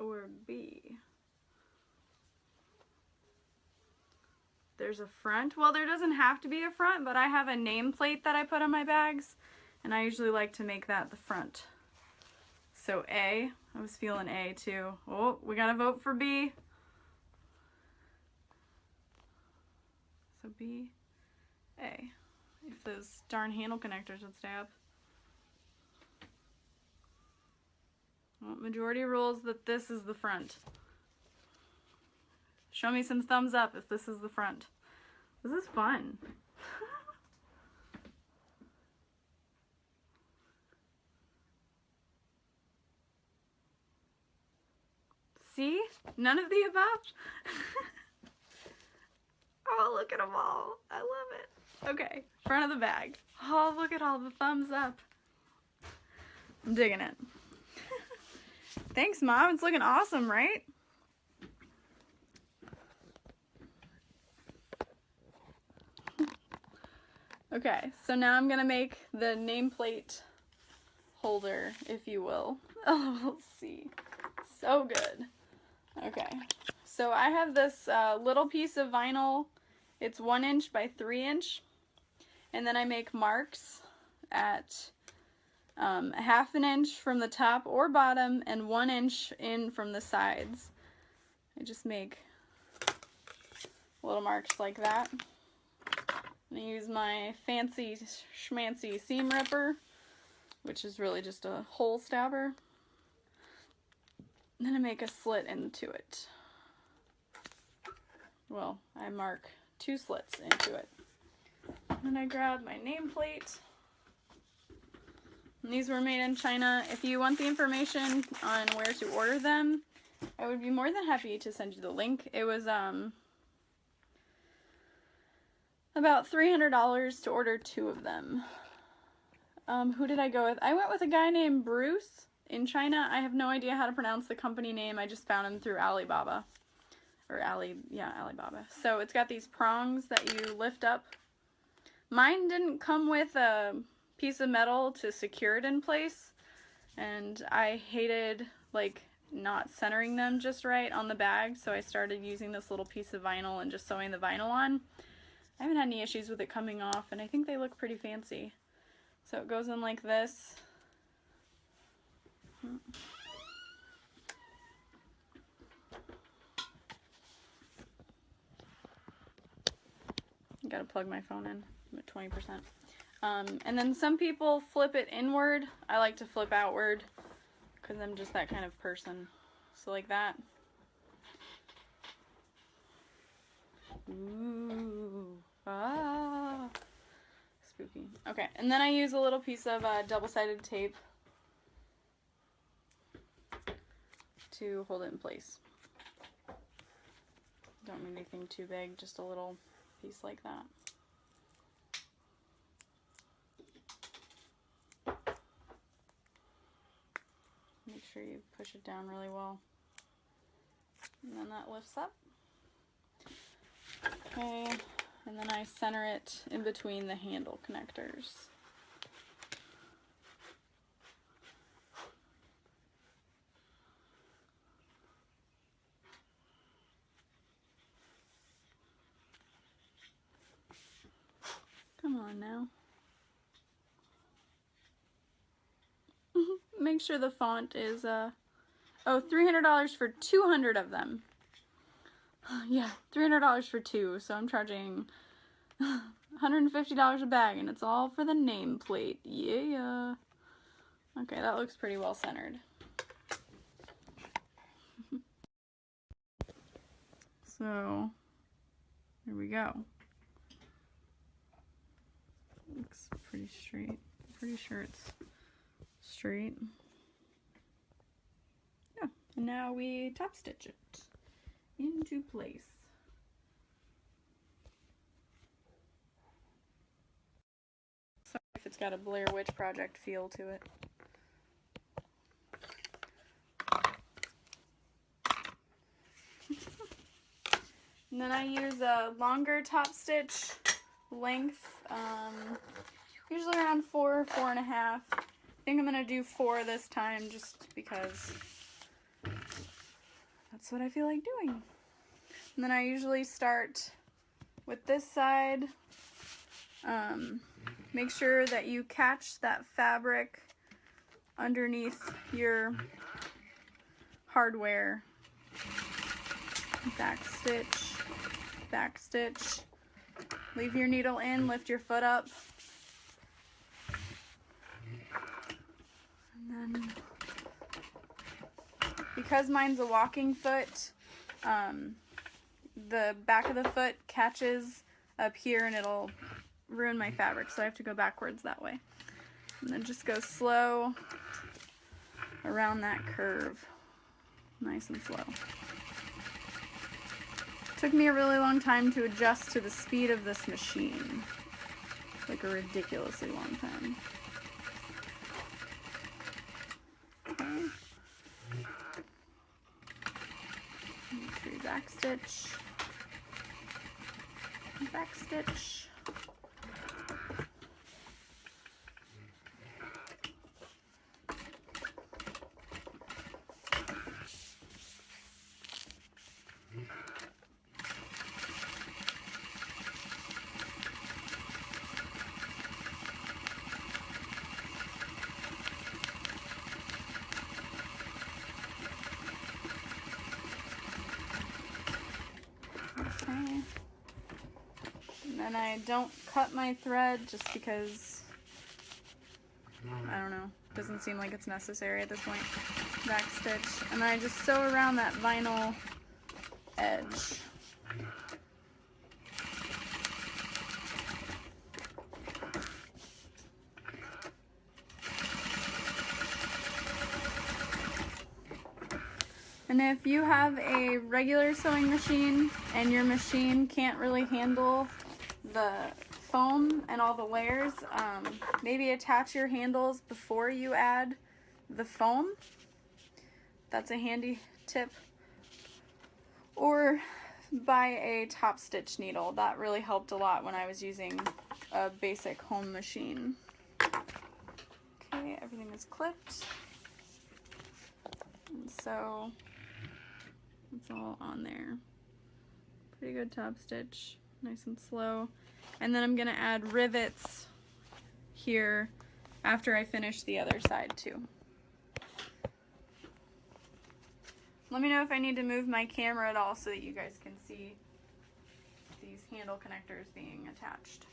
Speaker 1: or B? There's a front. Well, there doesn't have to be a front, but I have a nameplate that I put on my bags, and I usually like to make that the front. So A. I was feeling A too. Oh, we gotta vote for B. So B, A. If those darn handle connectors would stay up. Well, majority rules that this is the front. Show me some thumbs up if this is the front. This is fun. See? None of the above? Oh, look at them all. I love it. Okay, front of the bag. Oh, look at all the thumbs up. I'm digging it. Thanks, Mom. It's looking awesome, right? Okay, so now I'm gonna make the nameplate holder, if you will. Oh, we'll see. So good. Okay, so I have this little piece of vinyl. It's 1 inch by 3 inch, and then I make marks at 1/2 inch from the top or bottom and 1 inch in from the sides. I just make little marks like that. I'm gonna use my fancy schmancy seam ripper, which is really just a hole stabber. And then I make a slit into it. Well, I mark 2 slits into it. Then I grab my nameplate. And these were made in China. If you want the information on where to order them, I would be more than happy to send you the link. It was about $300 to order 2 of them. Who did I go with? I went with a guy named Bruce in China. I have no idea how to pronounce the company name. I just found him through Alibaba. Or Alibaba. So it's got these prongs that you lift up. Mine didn't come with a piece of metal to secure it in place. And I hated, like, not centering them just right on the bag. So I started using this little piece of vinyl and just sewing the vinyl on. I haven't had any issues with it coming off, and I think they look pretty fancy. So it goes in like this. Gotta plug my phone in. I'm at 20%. And then some people flip it inward. I like to flip outward because I'm just that kind of person. So like that. Ooh. Ah. Spooky. Okay, and then I use a little piece of double-sided tape to hold it in place. Don't need anything too big, just a little piece like that. Make sure you push it down really well. And then that lifts up. Okay, and then I center it in between the handle connectors. Come on now. Make sure the font is, oh, $300 for 200 of them. Yeah, $300 for 2, so I'm charging $150 a bag, and it's all for the nameplate. Yeah. Okay, that looks pretty well centered. So, here we go. Looks pretty straight. Pretty sure it's straight. Yeah, And now we top stitch it into place. Sorry if it's got a Blair Witch Project feel to it. And then I use a longer top stitch length, usually around 4, 4.5. I think I'm gonna do 4 this time just because that's what I feel like doing. And then I usually start with this side. Make sure that you catch that fabric underneath your hardware. Back stitch, back stitch. Leave your needle in, lift your foot up. And then, because mine's a walking foot, the back of the foot catches up here and it'll ruin my fabric, so I have to go backwards that way. And then just go slow around that curve. Nice and slow. Took me a really long time to adjust to the speed of this machine. Like a ridiculously long time. Okay. Back stitch. Back stitch. Okay. And then I don't cut my thread just because, I don't know, doesn't seem like it's necessary at this point. Back stitch. And then I just sew around that vinyl edge. And if you have a regular sewing machine and your machine can't really handle the foam and all the layers, maybe attach your handles before you add the foam. That's a handy tip. Or buy a top stitch needle. That really helped a lot when I was using a basic home machine. Okay, everything is clipped. And so it's all on there. Pretty good top stitch, nice and slow. And then I'm gonna add rivets here after I finish the other side too. Let me know if I need to move my camera at all so that you guys can see these handle connectors being attached.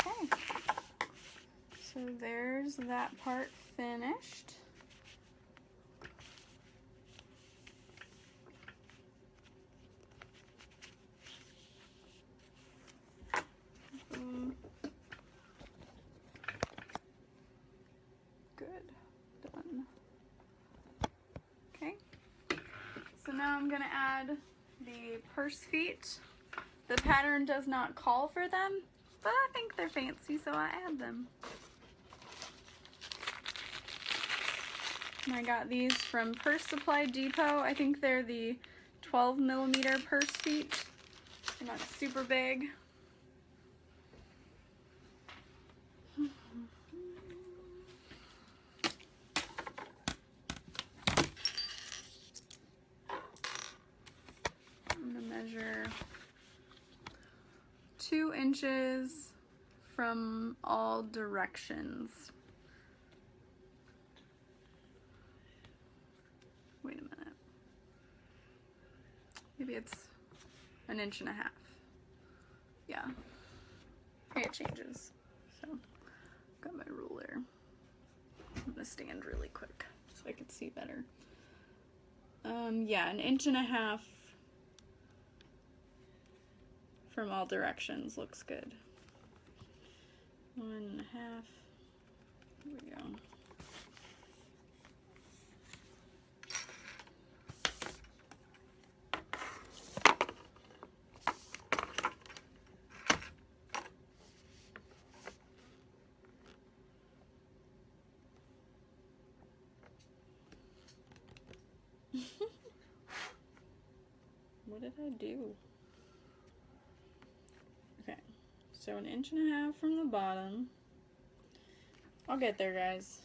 Speaker 1: Okay, so there's that part finished. Good, done. Okay, so now I'm gonna add the purse feet. The pattern does not call for them, but I think they're fancy, so I add them. And I got these from Purse Supply Depot. I think they're the 12mm purse feet. They're not super big. I'm gonna measure 2 inches from all directions. Wait a minute. Maybe it's 1.5 inches. Yeah. Hey, it changes. So, got my ruler. I'm gonna stand really quick so I can see better. Yeah, 1.5 inches from all directions looks good. 1.5. Here we go. What did I do? Okay, so 1.5 inches from the bottom. I'll get there, guys.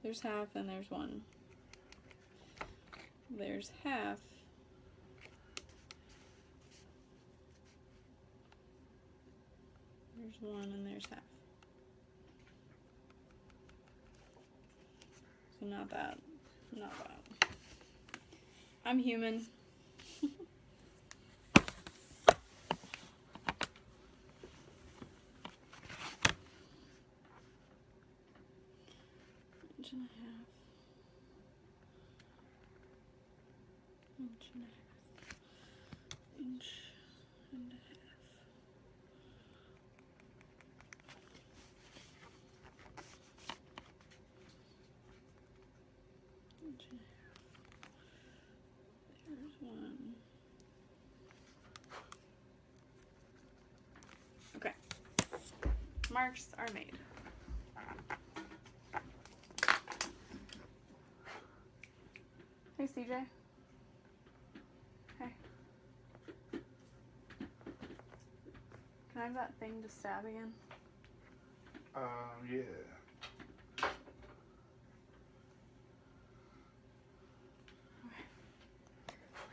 Speaker 1: There's half and there's 1. There's half. There's 1 and there's half. So not that. Not that. I'm human. Inch and a half. Inch and a half. Inch and a half. Inch and a half. There's 1. Okay. Marks are made. Hey, CJ. Hey. Can I have that thing to stab again?
Speaker 2: Yeah.
Speaker 1: Okay.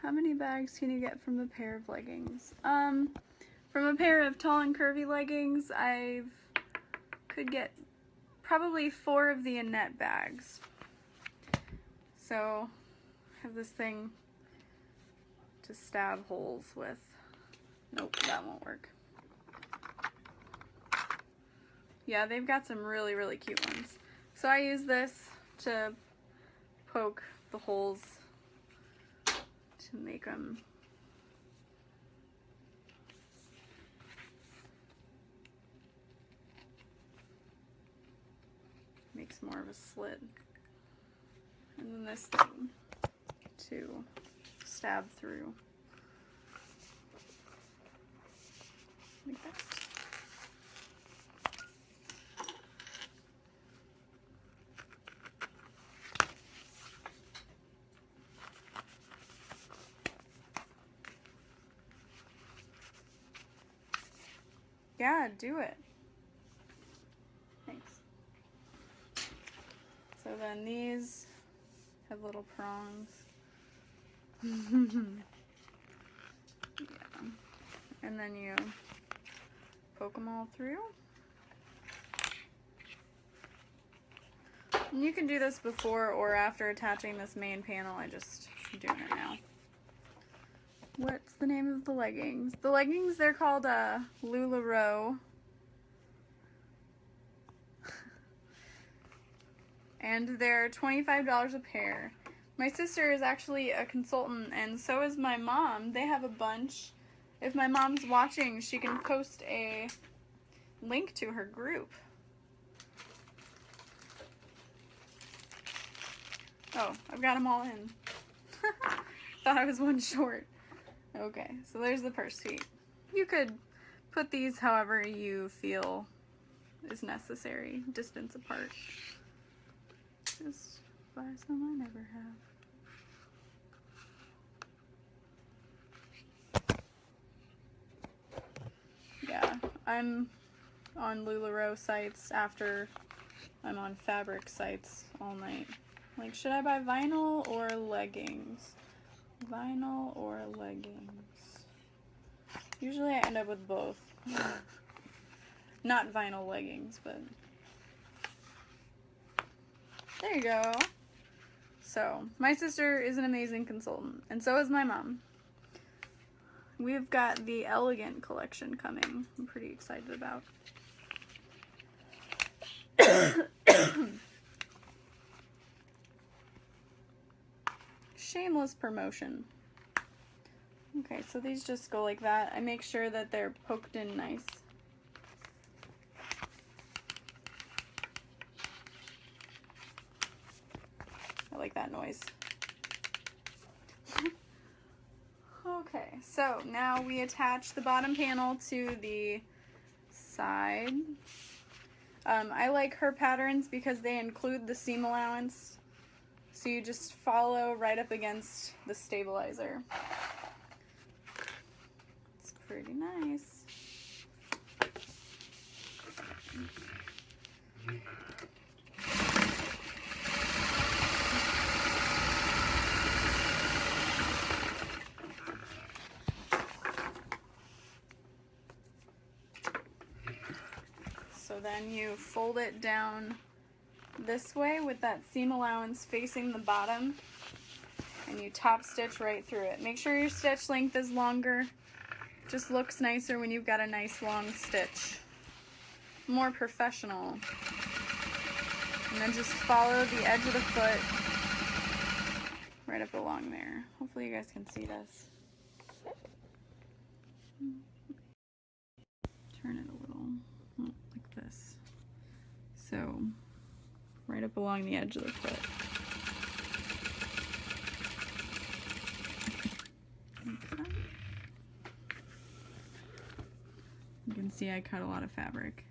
Speaker 1: How many bags can you get from a pair of leggings? From a pair of tall and curvy leggings, I could get probably 4 of the Annette bags. So, I have this thing to stab holes with. Nope, that won't work. Yeah, they've got some really, really cute ones. So I use this to poke the holes to make them makes more of a slit. And then this thing to stab through. Like that. Yeah, do it. Thanks. So then these have little prongs. Yeah. And then you poke them all through. And you can do this before or after attaching this main panel. I'm doing it now. What's the name of the leggings? The leggings, they're called LuLaRoe. And they're $25 a pair. My sister is actually a consultant, and so is my mom. They have a bunch. If my mom's watching, she can post a link to her group. Oh, I've got them all in. Thought I was one short. Okay, so there's the purse feet. You could put these however you feel is necessary, distance apart. Just buy some I never have. Yeah, I'm on LuLaRoe sites after I'm on fabric sites all night. Like, should I buy vinyl or leggings? Vinyl or leggings? Usually I end up with both. Not vinyl leggings, but there you go. So, my sister is an amazing consultant, and so is my mom. We've got the Elegant collection coming. I'm pretty excited about. Shameless promotion. Okay, so these just go like that. I make sure that they're poked in nice. I like that noise. Okay, so now we attach the bottom panel to the side. I like her patterns because they include the seam allowance. So you just follow right up against the stabilizer. It's pretty nice. So then you fold it down this way with that seam allowance facing the bottom, and you top stitch right through it. Make sure your stitch length is longer. Just looks nicer when you've got a nice long stitch. More professional. And then just follow the edge of the foot right up along there. Hopefully you guys can see this. Turn it a little like this. So right up along the edge of the foot. Like that. You can see I cut a lot of fabric.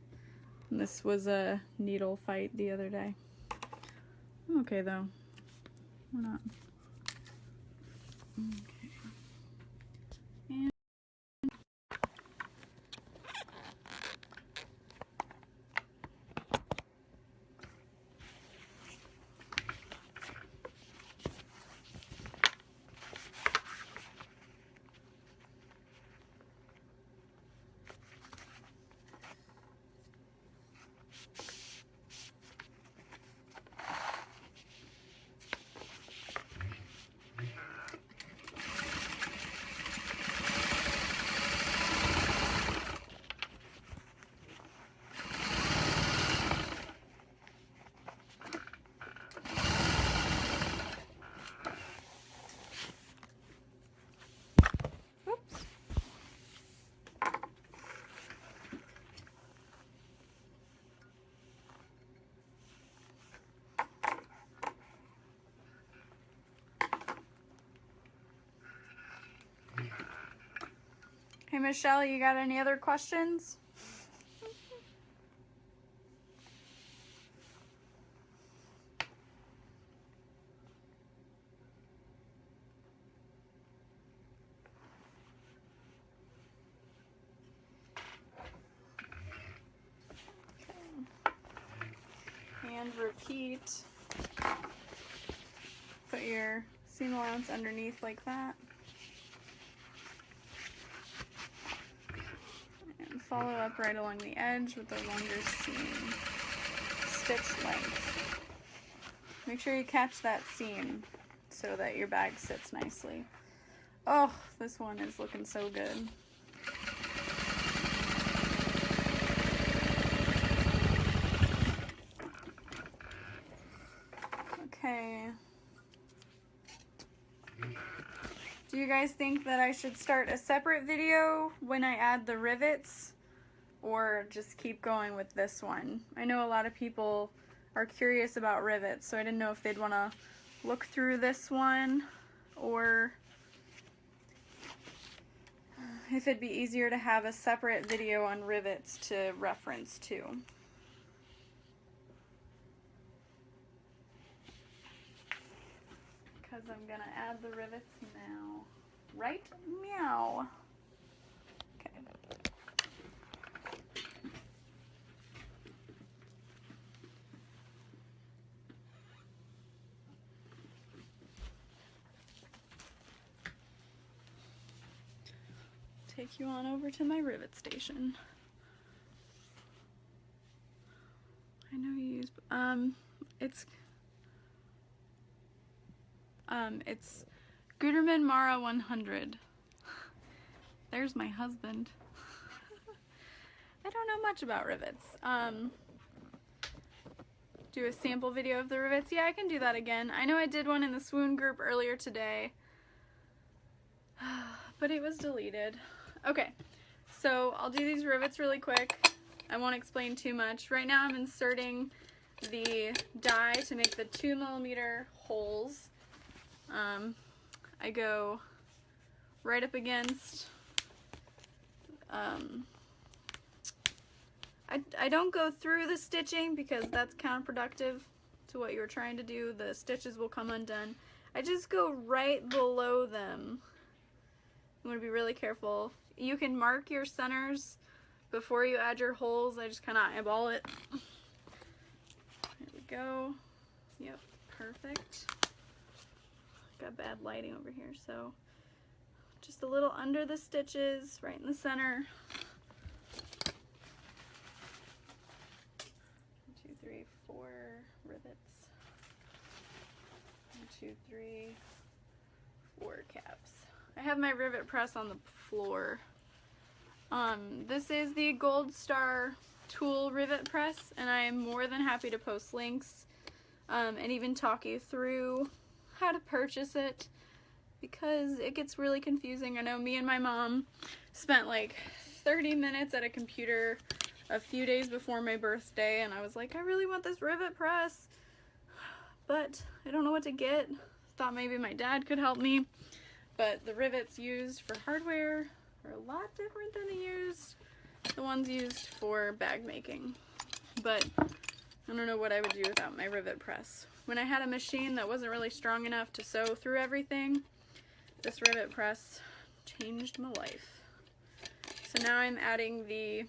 Speaker 1: And this was a needle fight the other day. I'm okay though. We're not. Okay. And hey Michelle, you got any other questions? And repeat. Put your seam allowance underneath like that. And follow up right along the edge with the longer seam. Stitch length. Make sure you catch that seam so that your bag sits nicely. Oh, this one is looking so good. Okay. Do you guys think that I should start a separate video when I add the rivets, or just keep going with this one? I know a lot of people are curious about rivets, so I didn't know if they'd want to look through this one or if it'd be easier to have a separate video on rivets to reference to. Because I'm going to add the rivets now. Right? Meow. Okay. Take you on over to my rivet station. I know you use, it's Gutermann Mara 100. There's my husband. I don't know much about rivets. Do a sample video of the rivets. Yeah, I can do that again. I know I did one in the Swoon group earlier today, but it was deleted. Okay, so I'll do these rivets really quick. I won't explain too much. Right now I'm inserting the die to make the 2mm holes. I go right up against, I don't go through the stitching because that's counterproductive to what you're trying to do. The stitches will come undone. I just go right below them. You want to be really careful. You can mark your centers before you add your holes. I just kind of eyeball it. There we go. Yep, perfect. Got bad lighting over here, so just a little under the stitches, right in the center. 1, 2, 3, 4 rivets. 1, 2, 3, 4 caps. I have my rivet press on the floor. This is the Gold Star Tool Rivet Press, and I am more than happy to post links and even talk you through how to purchase it, because it gets really confusing. I know me and my mom spent like 30 minutes at a computer a few days before my birthday, and I was like, I really want this rivet press, but I don't know what to get. Thought maybe my dad could help me, but the rivets used for hardware are a lot different than the ones used for bag making. But I don't know what I would do without my rivet press. When I had a machine that wasn't really strong enough to sew through everything, this rivet press changed my life. So now I'm adding the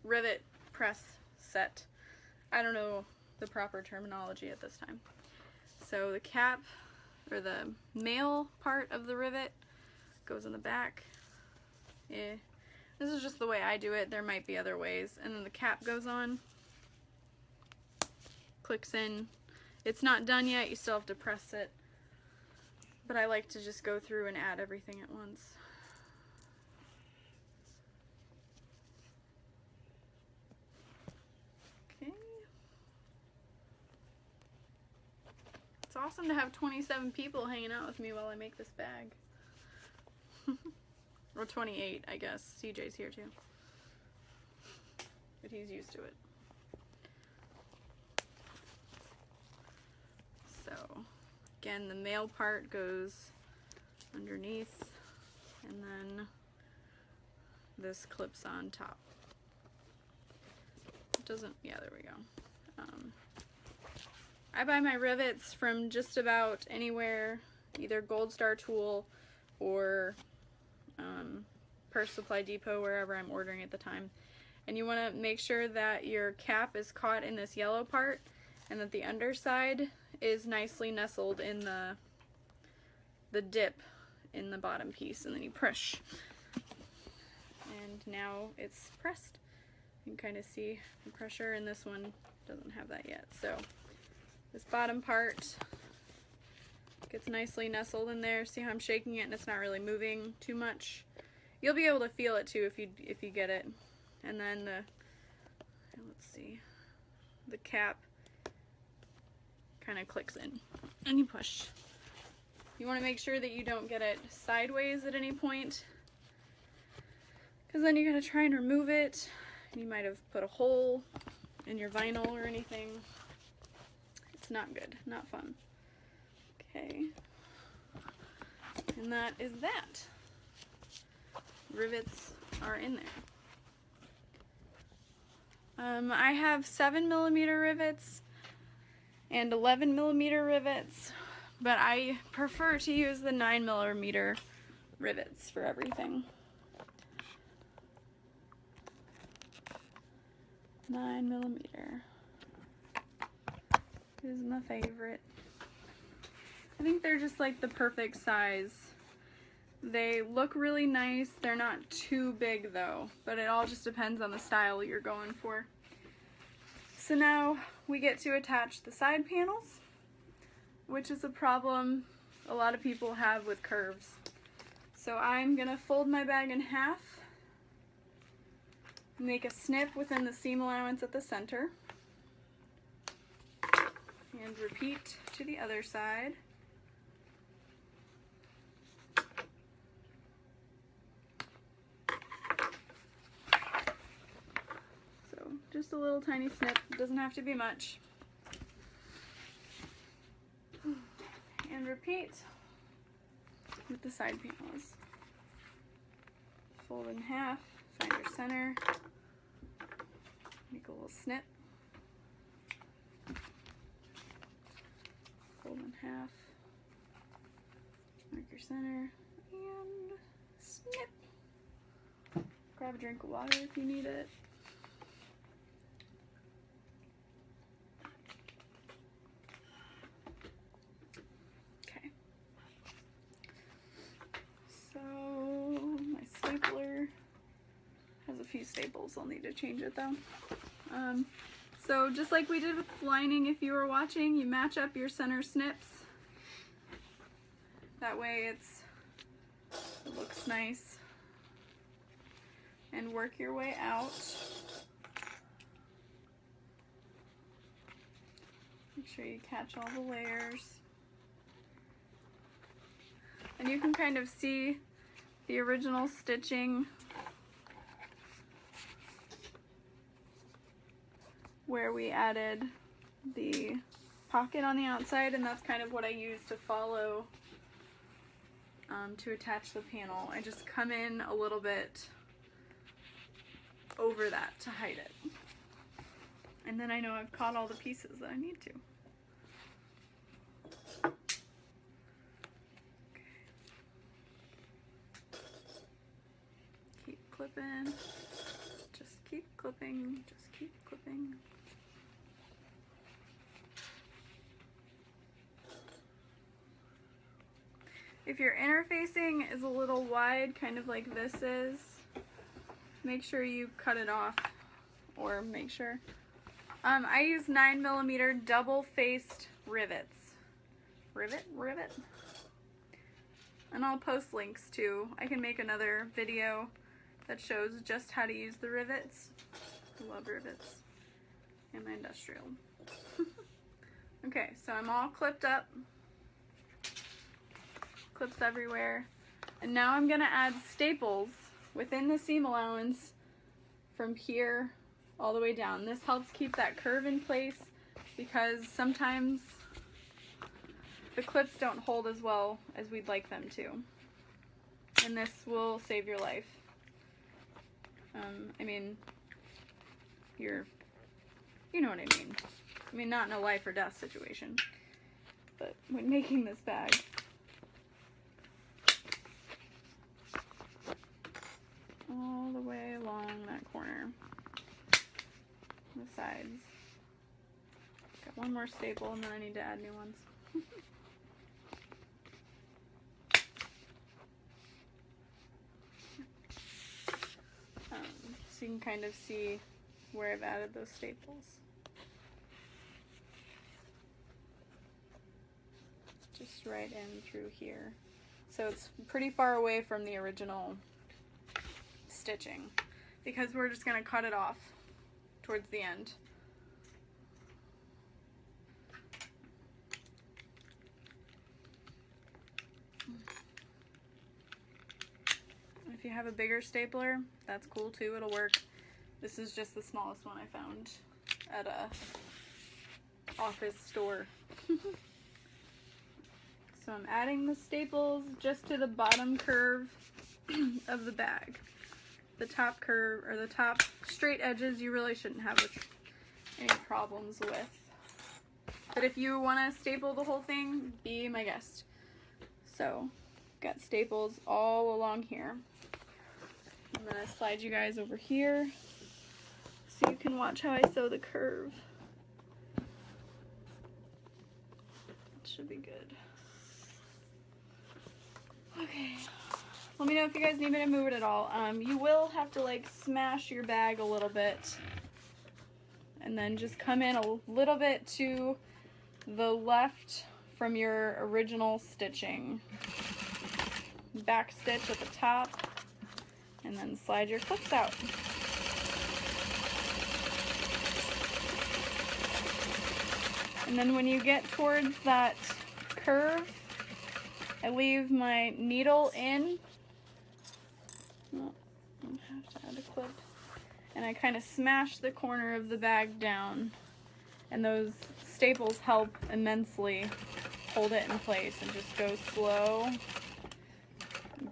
Speaker 1: rivet press set. I don't know the proper terminology at this time. So the cap, or the male part of the rivet, goes in the back. This is just the way I do it. There might be other ways. And then the cap goes on, clicks in. It's not done yet, you still have to press it, but I like to just go through and add everything at once. Okay. It's awesome to have 27 people hanging out with me while I make this bag. Or 28, I guess. CJ's here too. But he's used to it. So, again, the male part goes underneath, and then this clips on top. It doesn't, yeah, there we go. I buy my rivets from just about anywhere, either Gold Star Tool or Purse Supply Depot, wherever I'm ordering at the time. And you want to make sure that your cap is caught in this yellow part, and that the underside is nicely nestled in the dip in the bottom piece, and then you push. And now it's pressed. You can kind of see the pressure, and this one doesn't have that yet. So this bottom part gets nicely nestled in there. See how I'm shaking it and it's not really moving too much? You'll be able to feel it too if you get it. And then let's see, the cap kind of clicks in and you push. You want to make sure that you don't get it sideways at any point, because then you're going to try and remove it and you might have put a hole in your vinyl or anything. It's not good, not fun. Okay, and that is that. rivets are in there. I have 7mm rivets and 11mm rivets, but I prefer to use the 9mm rivets for everything. 9mm is my favorite. I think they're just like the perfect size. They look really nice. They're not too big though, but it all just depends on the style you're going for. So now we get to attach the side panels, which is a problem a lot of people have with curves. So I'm gonna fold my bag in half, make a snip within the seam allowance at the center, and repeat to the other side. Just a little tiny snip, it doesn't have to be much. And repeat with the side panels. Fold in half, find your center, make a little snip. Fold in half, mark your center, and snip. Grab a drink of water if you need it. Has a few staples. I'll need to change it though. So just like we did with lining, if you were watching, you match up your center snips. That way it looks nice. And work your way out. Make sure you catch all the layers. And you can kind of see the original stitching where we added the pocket on the outside, and that's kind of what I use to follow to attach the panel. I just come in a little bit over that to hide it. And then I know I've caught all the pieces that I need to. Keep clipping, just keep clipping, just keep clipping. If your interfacing is a little wide, kind of like this is, make sure you cut it off, or make sure. I use 9mm double-faced rivets. Rivet? And I'll post links too. I can make another video that shows just how to use the rivets. I love rivets in my industrial. Okay, so I'm all clipped up. Clips everywhere. And now I'm gonna add staples within the seam allowance from here all the way down. This helps keep that curve in place because sometimes the clips don't hold as well as we'd like them to. And this will save your life. I mean, you know what I mean. I mean, not in a life or death situation, but when making this bag. All the way along that corner, the sides. Got one more staple and then I need to add new ones. So you can kind of see where I've added those staples. Just right in through here. So it's pretty far away from the original stitching because we're just going to cut it off towards the end. If you have a bigger stapler, that's cool too, it'll work. This is just the smallest one I found at a office store. So I'm adding the staples just to the bottom curve of the bag. The top curve, or the top straight edges, you really shouldn't have any problems with. But if you want to staple the whole thing, be my guest. So, got staples all along here. I'm going to slide you guys over here so you can watch how I sew the curve. It should be good. Okay. Let me know if you guys need me to move it at all. You will have to like smash your bag a little bit and then just come in a little bit to the left from your original stitching. Back stitch at the top and then slide your clips out. And then when you get towards that curve, I leave my needle in. Oh, I have to add a clip. And I kind of smash the corner of the bag down. And those staples help immensely hold it in place. And just go slow.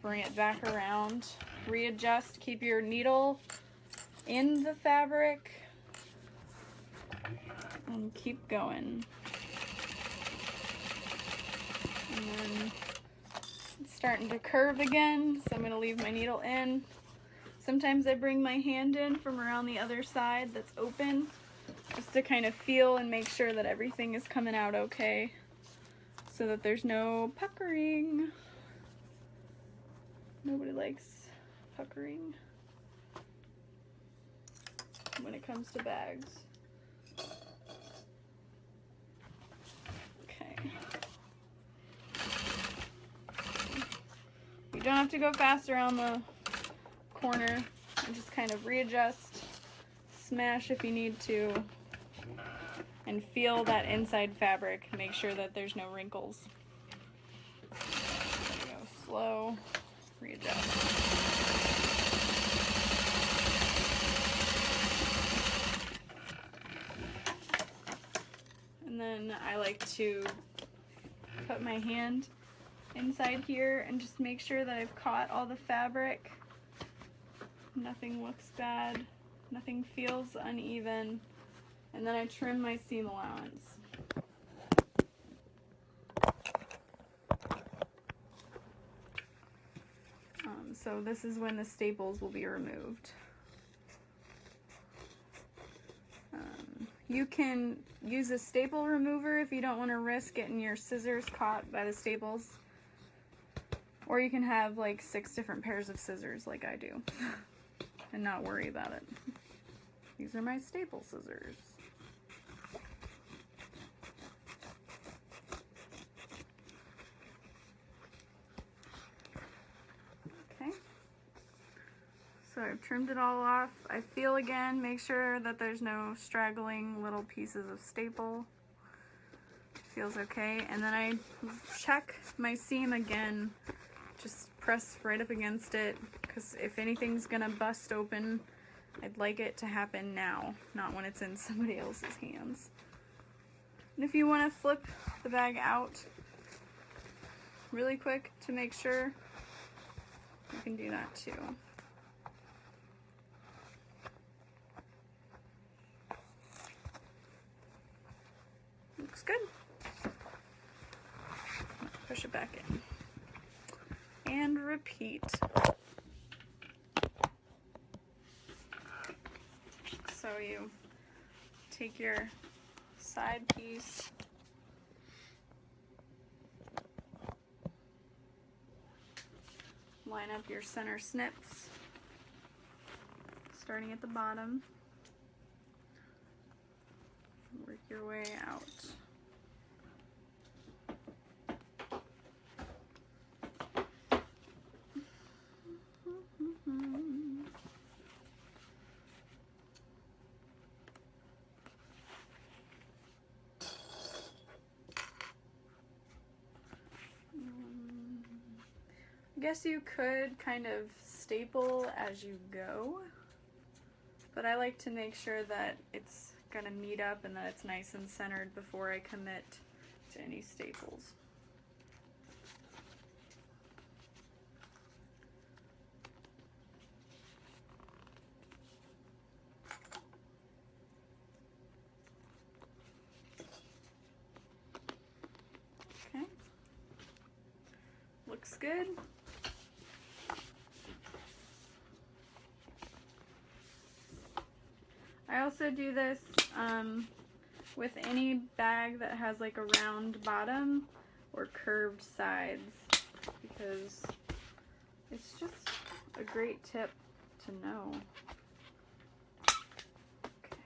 Speaker 1: Bring it back around. Readjust. Keep your needle in the fabric. And keep going. And then it's starting to curve again, so I'm going to leave my needle in. Sometimes I bring my hand in from around the other side that's open, just to kind of feel and make sure that everything is coming out okay, so that there's no puckering. Nobody likes puckering when it comes to bags. Okay. You don't have to go fast around the corner. And just kind of readjust, smash if you need to, and feel that inside fabric. Make sure that there's no wrinkles. There we go. Slow, readjust. And then I like to put my hand inside here and just make sure that I've caught all the fabric. Nothing looks bad, nothing feels uneven, and then I trim my seam allowance. So this is when the staples will be removed. You can use a staple remover if you don't want to risk getting your scissors caught by the staples. Or you can have like 6 different pairs of scissors like I do and not worry about it. These are my staple scissors. Okay. So I've trimmed it all off. I feel again, make sure that there's no straggling little pieces of staple. Feels okay. And then I check my seam again. Just press right up against it, because if anything's gonna bust open, I'd like it to happen now, not when it's in somebody else's hands. And if you want to flip the bag out really quick to make sure, you can do that too. Looks good. Push it back in. And repeat. So you take your side piece, line up your center snips, starting at the bottom, work your way out. I guess you could kind of staple as you go, but I like to make sure that it's gonna meet up and that it's nice and centered before I commit to any staples. looks good. I also do this with any bag that has like a round bottom or curved sides, because it's just a great tip to know. Okay.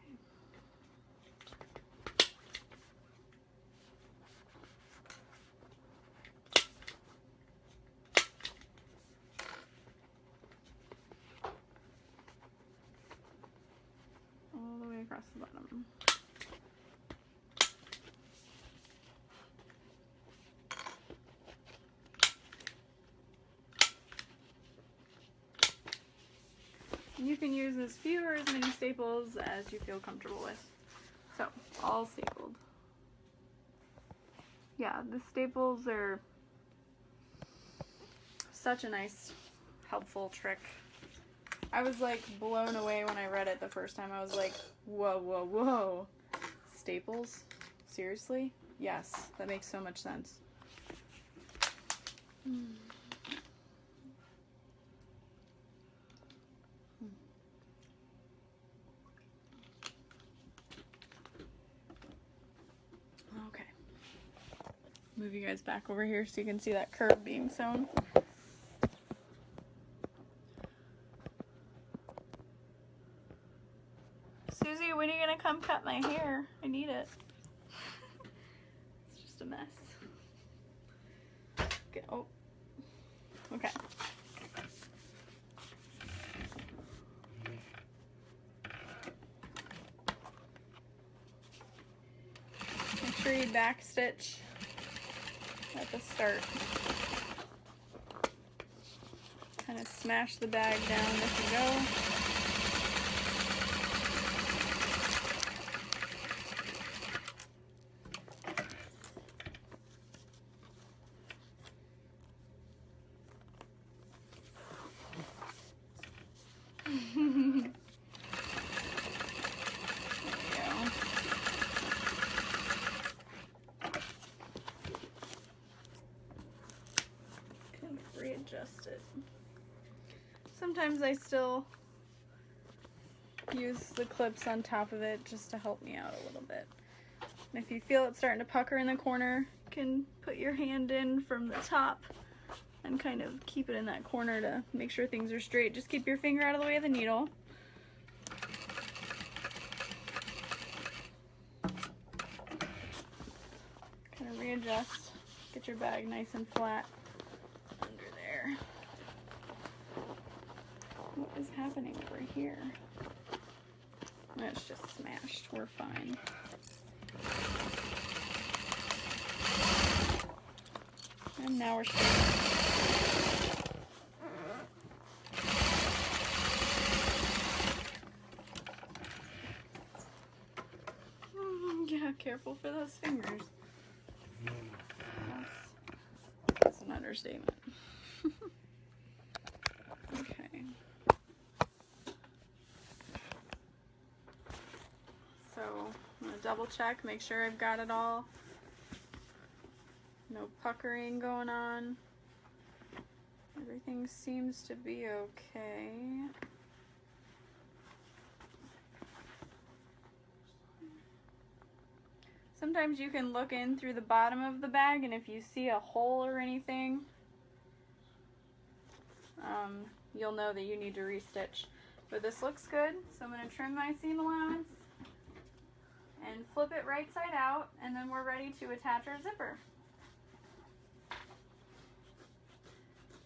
Speaker 1: All the way across the bottom. You can use as few or as many staples as you feel comfortable with. So, all stapled. Yeah, the staples are such a nice, helpful trick. I was like blown away when I read it the first time. I was like, whoa, whoa, whoa. Staples? Seriously? Yes, that makes so much sense. Okay. Move you guys back over here so you can see that curve being sewn. Susie, when are you gonna come cut my hair? I need it. It's just a mess. Okay. Oh. Okay. Make sure you back stitch at the start. Kind of smash the bag down as you go. Readjust it. Sometimes I still use the clips on top of it just to help me out a little bit. And if you feel it starting to pucker in the corner, you can put your hand in from the top and kind of keep it in that corner to make sure things are straight. Just keep your finger out of the way of the needle. Kind of readjust, get your bag nice and flat. What is happening over here? That's just smashed. We're fine. And now we're straight. Yeah, careful for those fingers. That's an understatement. Okay. So I'm going to double check, make sure I've got it all. No puckering going on. Everything seems to be okay. Sometimes you can look in through the bottom of the bag, and if you see a hole or anything, you'll know that you need to restitch. But this looks good, so I'm going to trim my seam allowance and flip it right side out, and then we're ready to attach our zipper.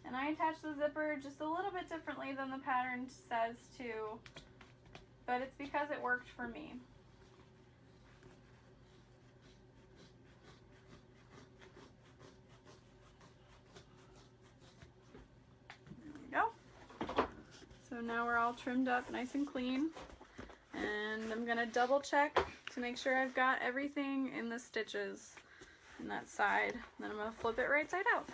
Speaker 1: And I attach the zipper just a little bit differently than the pattern says to, but it's because it worked for me. There we go. So now we're all trimmed up nice and clean. And I'm going to double check to make sure I've got everything in the stitches in that side. Then I'm going to flip it right side out.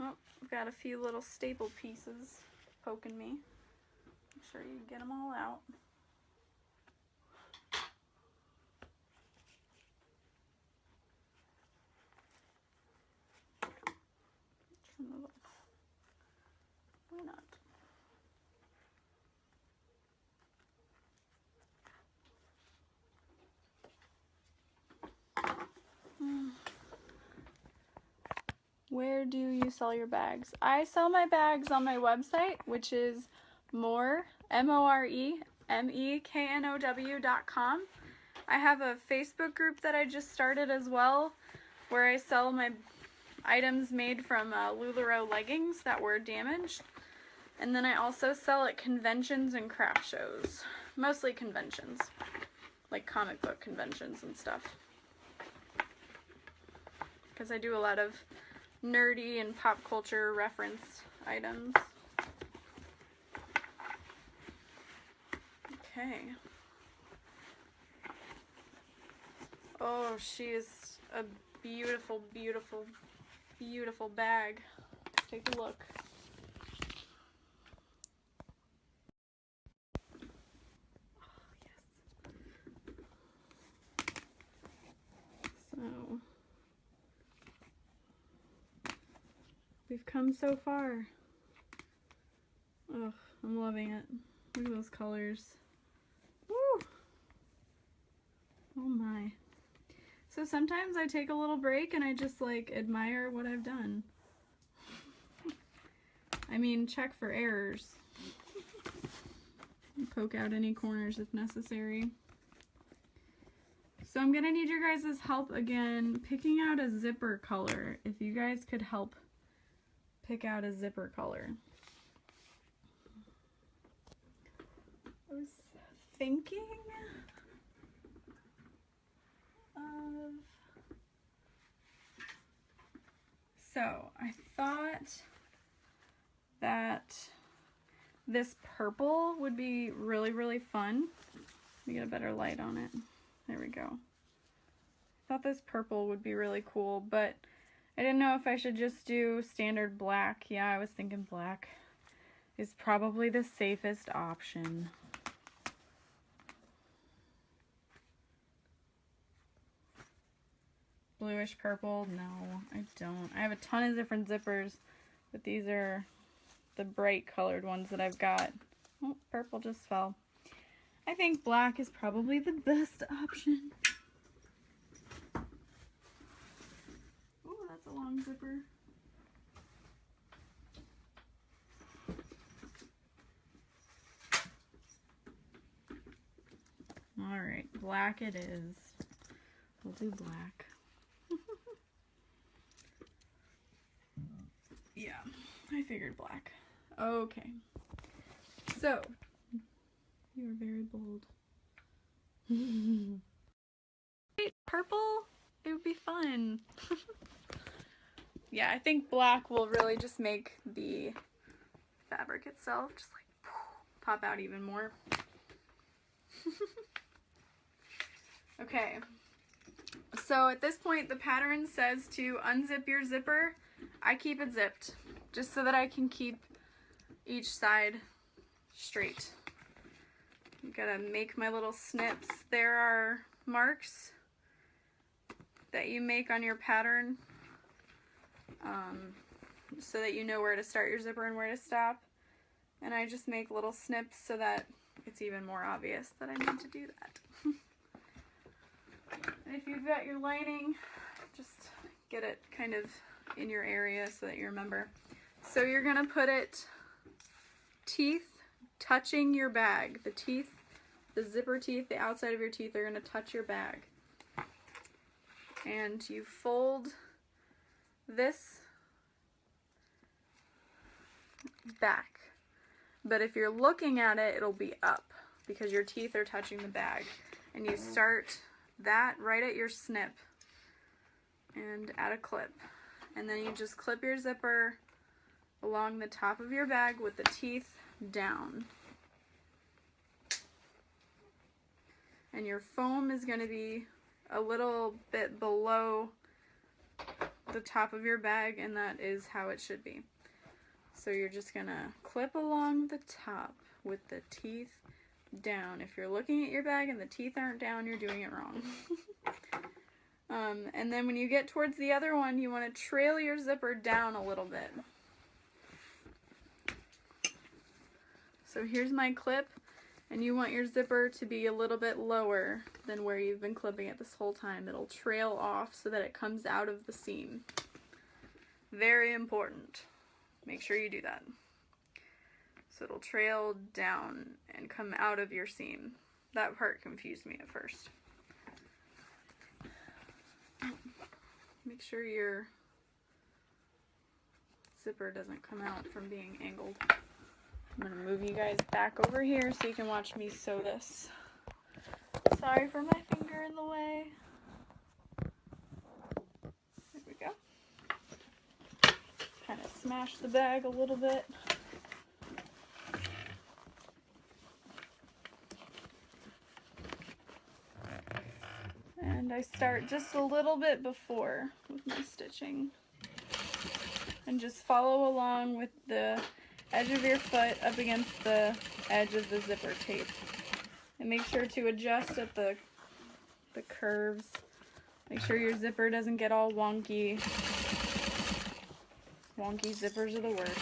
Speaker 1: Oh, I've got a few little staple pieces poking me. Make sure you get them all out. some of them. Why not? Where do you sell your bags? I sell my bags on my website, which is moremeknow.com. I have a Facebook group that I just started as well, where I sell my items made from LuLaRoe leggings that were damaged. And then I also sell at conventions and craft shows. Mostly conventions, like comic book conventions and stuff. Because I do a lot of nerdy and pop culture reference items. Okay. Oh, she is a beautiful, beautiful, beautiful bag. Let's take a look. So, we've come so far. Oh, I'm loving it. Look at those colors. Woo! Oh my. So sometimes I take a little break and I just like admire what I've done. I mean, check for errors. Poke out any corners if necessary. So I'm gonna need your guys' help again picking out a zipper color. If you guys could help pick out a zipper color. I was thinking of... So I thought that this purple would be really, really fun. Let me get a better light on it. There we go. I thought this purple would be really cool, but I didn't know if I should just do standard black. Yeah, I was thinking black is probably the safest option. Bluish purple? No, I don't. I have a ton of different zippers, but these are the bright colored ones that I've got. Oh, purple just fell. I think black is probably the best option. Oh, that's a long zipper. Alright, black it is. We'll do black. Yeah, I figured black. Okay. So, you are very bold. Purple? It would be fun. Yeah, I think black will really just make the fabric itself just like pop out even more. Okay. So at this point the pattern says to unzip your zipper. I keep it zipped just so that I can keep each side straight. I'm gonna make my little snips. There are marks that you make on your pattern so that you know where to start your zipper and where to stop. And I just make little snips so that it's even more obvious that I need to do that. And if you've got your lining, just get it kind of in your area so that you remember. So you're gonna put it teeth touching your bag. The teeth, the zipper teeth, the outside of your teeth are gonna touch your bag. And you fold this back. But if you're looking at it, it'll be up because your teeth are touching the bag. And you start that right at your snip and add a clip. And then you just clip your zipper along the top of your bag with the teeth down. And your foam is going to be a little bit below the top of your bag, and that is how it should be. So you're just going to clip along the top with the teeth down. If you're looking at your bag and the teeth aren't down, you're doing it wrong. And then when you get towards the other one, you want to trail your zipper down a little bit. So here's my clip, and you want your zipper to be a little bit lower than where you've been clipping it this whole time. It'll trail off so that it comes out of the seam. Very important. Make sure you do that. So it'll trail down and come out of your seam. That part confused me at first. Make sure your zipper doesn't come out from being angled. I'm gonna move you guys back over here so you can watch me sew this. Sorry for my finger in the way. There we go. Kind of smash the bag a little bit. And I start just a little bit before with my stitching. And just follow along with the edge of your foot up against the edge of the zipper tape. And make sure to adjust at the curves. Make sure your zipper doesn't get all wonky. Wonky zippers are the worst.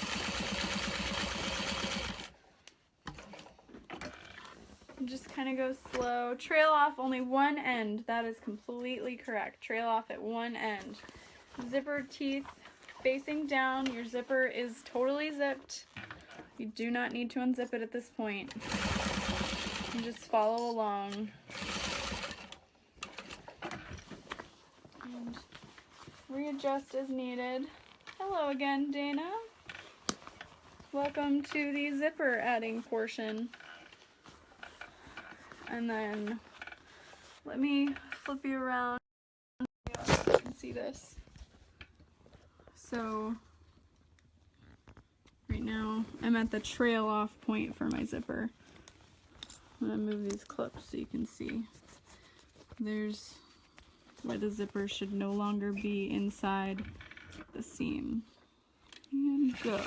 Speaker 1: And just kind of go slow. Trail off only one end. That is completely correct. Trail off at one end. Zipper teeth facing down. Your zipper is totally zipped. You do not need to unzip it at this point. And just follow along. And readjust as needed. Hello again, Dana. Welcome to the zipper adding portion. And then let me flip you around so you can see this. So right now I'm at the trail off point for my zipper. I'm gonna move these clips so you can see. There's where the zipper should no longer be inside the seam. And go.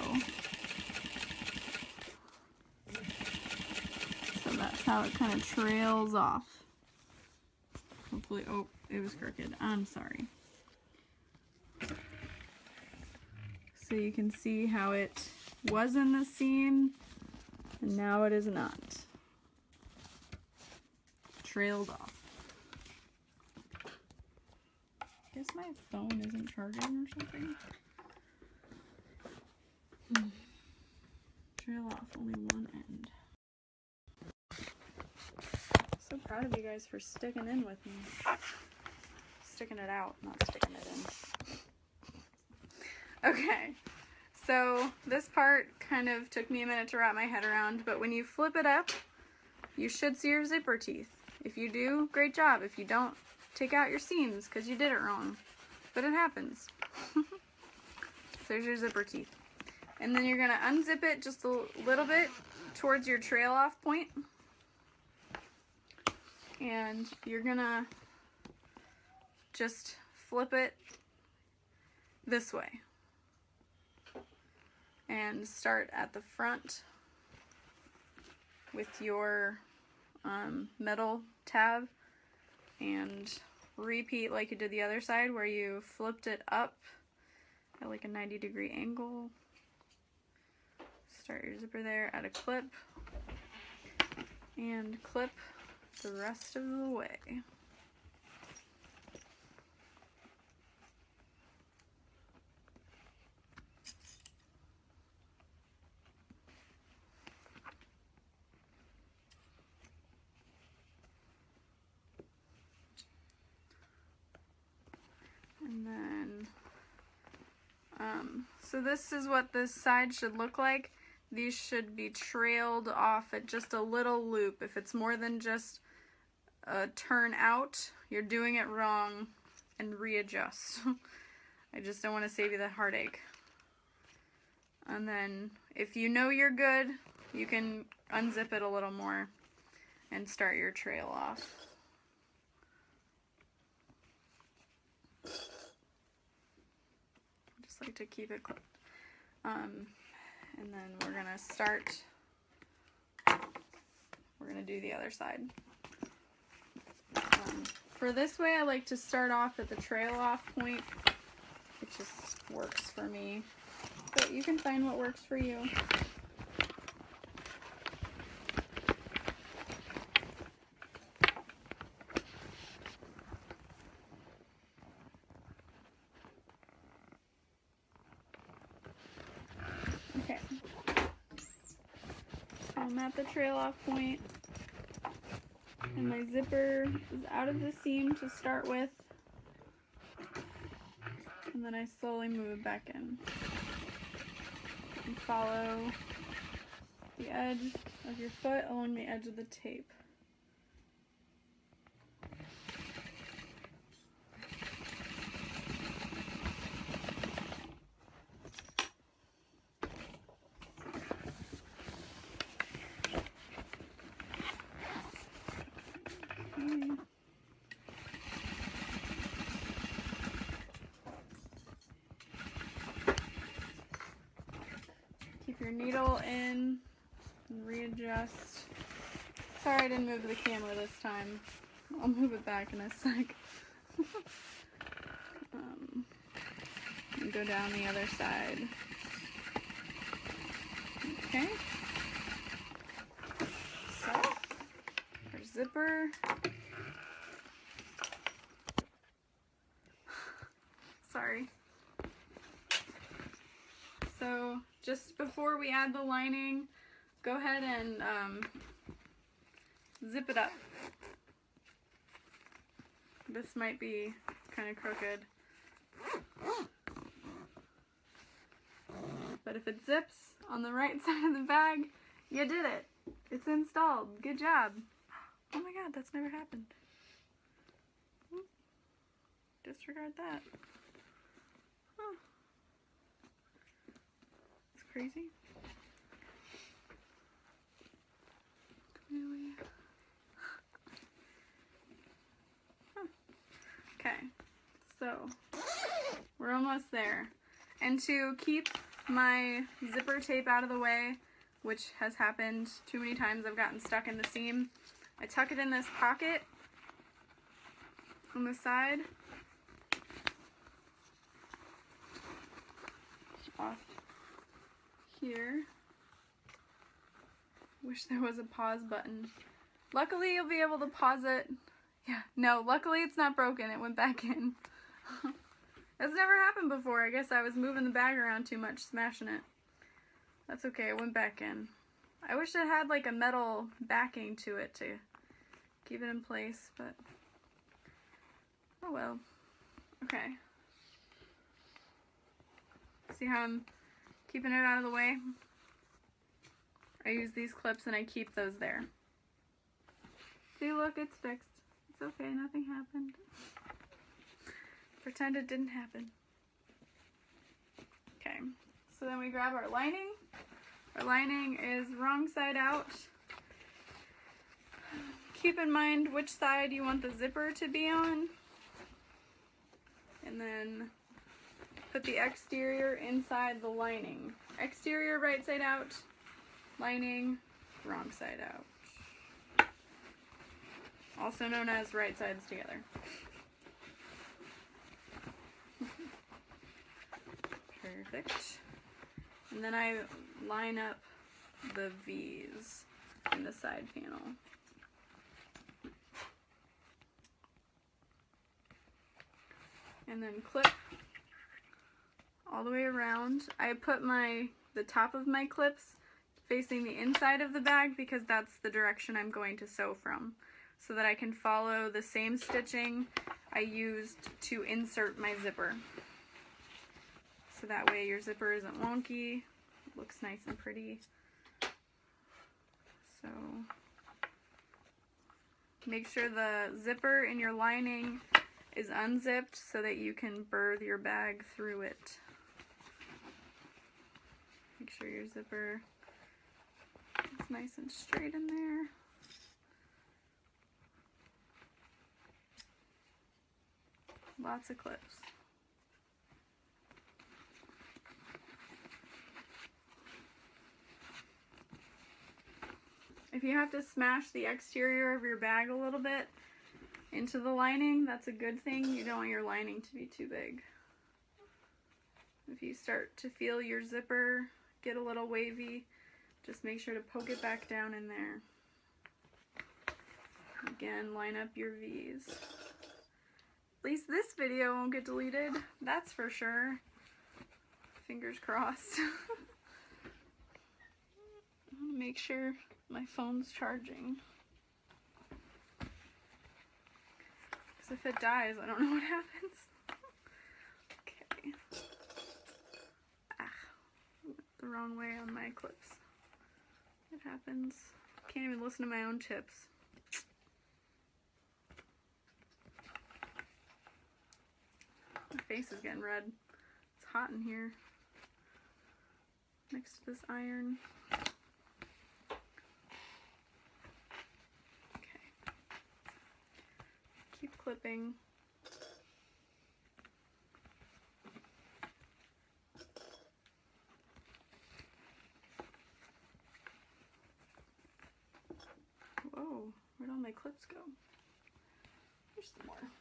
Speaker 1: So that's how it kind of trails off. Hopefully, oh, it was crooked. I'm sorry. So you can see how it was in the seam and now it is not. Trailed off. I guess my phone isn't charging or something. Trail off only one end. So proud of you guys for sticking in with me. Sticking it out, not sticking it in. Okay, so this part kind of took me a minute to wrap my head around, but when you flip it up, you should see your zipper teeth. If you do, great job. If you don't, take out your seams because you did it wrong. But it happens. So there's your zipper teeth. And then you're gonna unzip it just a little bit towards your trail off point. And you're gonna just flip it this way. And start at the front with your metal tab and repeat like you did the other side where you flipped it up at like a 90-degree angle. Start your zipper there, add a clip, and clip the rest of the way. And then, so this is what this side should look like. These should be trailed off at just a little loop. If it's more than just a turn out, you're doing it wrong, and readjust. I just don't want to save you the heartache. And then if you know you're good, you can unzip it a little more and start your trail off. Just like to keep it clipped. And then we're gonna start, we're gonna do the other side. For this way, I like to start off at the trail off point. It just works for me. But you can find what works for you. Okay. So I'm at the trail off point. And my zipper is out of the seam to start with. And then I slowly move it back in. And follow the edge of your foot along the edge of the tape. Keep your needle in and readjust. Sorry I didn't move the camera this time. I'll move it back in a sec. And go down the other side. Okay. So, our zipper. Sorry. So, just before we add the lining, go ahead and zip it up. This might be kind of crooked. But if it zips on the right side of the bag, you did it. It's installed. Good job. Oh my god, that's never happened. Disregard that. Huh. It's crazy. Really? Huh. Okay, so we're almost there. And to keep my zipper tape out of the way, which has happened too many times, I've gotten stuck in the seam, I tuck it in this pocket on the side. Off here. Wish there was a pause button. Luckily you'll be able to pause it. Yeah, no, luckily it's not broken. It went back in. That's never happened before. I guess I was moving the bag around too much, smashing it. That's okay, it went back in. I wish it had like a metal backing to it to keep it in place, but oh well. Okay. See how I'm keeping it out of the way? I use these clips and I keep those there. See, look, it's fixed. It's okay, nothing happened. Pretend it didn't happen. Okay, so then we grab our lining. Our lining is wrong side out. Keep in mind which side you want the zipper to be on. And then put the exterior inside the lining. Exterior right side out, lining wrong side out. Also known as right sides together. Perfect. And then I line up the V's in the side panel. And then clip all the way around. I put the top of my clips facing the inside of the bag because that's the direction I'm going to sew from, so that I can follow the same stitching I used to insert my zipper. So that way your zipper isn't wonky, it looks nice and pretty. So make sure the zipper in your lining is unzipped so that you can burr your bag through it. Make sure your zipper is nice and straight in there. Lots of clips. If you have to smash the exterior of your bag a little bit, into the lining. That's a good thing. You don't want your lining to be too big. If you start to feel your zipper get a little wavy, just make sure to poke it back down in there. Again, line up your V's. At least this video won't get deleted, that's for sure. Fingers crossed. I want to make sure my phone's charging. Because if it dies, I don't know what happens. Okay. Ah, went the wrong way on my clips. It happens. Can't even listen to my own tips. My face is getting red. It's hot in here. Next to this iron. Okay. Keep clipping. Whoa, where'd all my clips go? There's some more.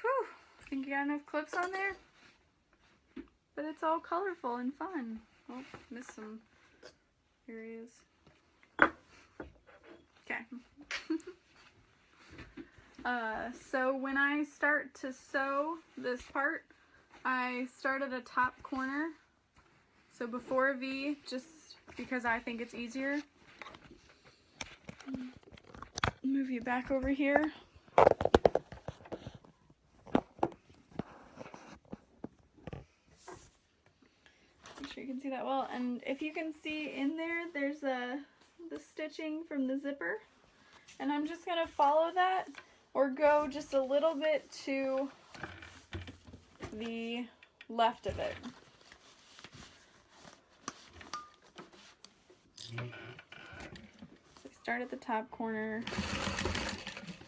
Speaker 1: Whew, think you got enough clips on there? But it's all colorful and fun. Oh, missed some areas. Okay. So when I start to sew this part, I start at a top corner. So before a V, just because I think it's easier. Move you back over here. Make sure you can see that well. And if you can see in there, there's the stitching from the zipper. And I'm just gonna follow that or go just a little bit to the left of it. So start at the top corner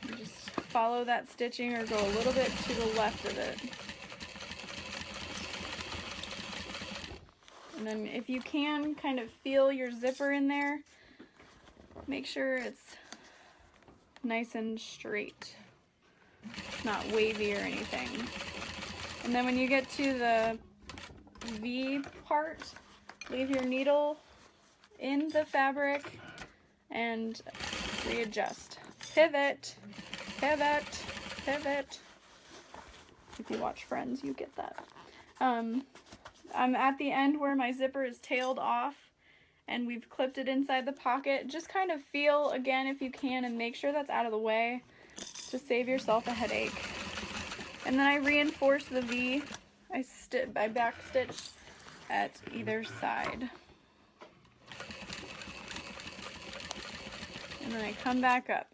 Speaker 1: and just follow that stitching or go a little bit to the left of it. And then if you can kind of feel your zipper in there, make sure it's nice and straight. It's not wavy or anything. And then when you get to the V part, leave your needle in the fabric and readjust. Pivot, pivot, pivot. If you watch Friends, you get that. I'm at the end where my zipper is tailed off and we've clipped it inside the pocket. Just kind of feel again if you can and make sure that's out of the way to save yourself a headache. And then I reinforce the V. I back stitch at either side. And then I come back up.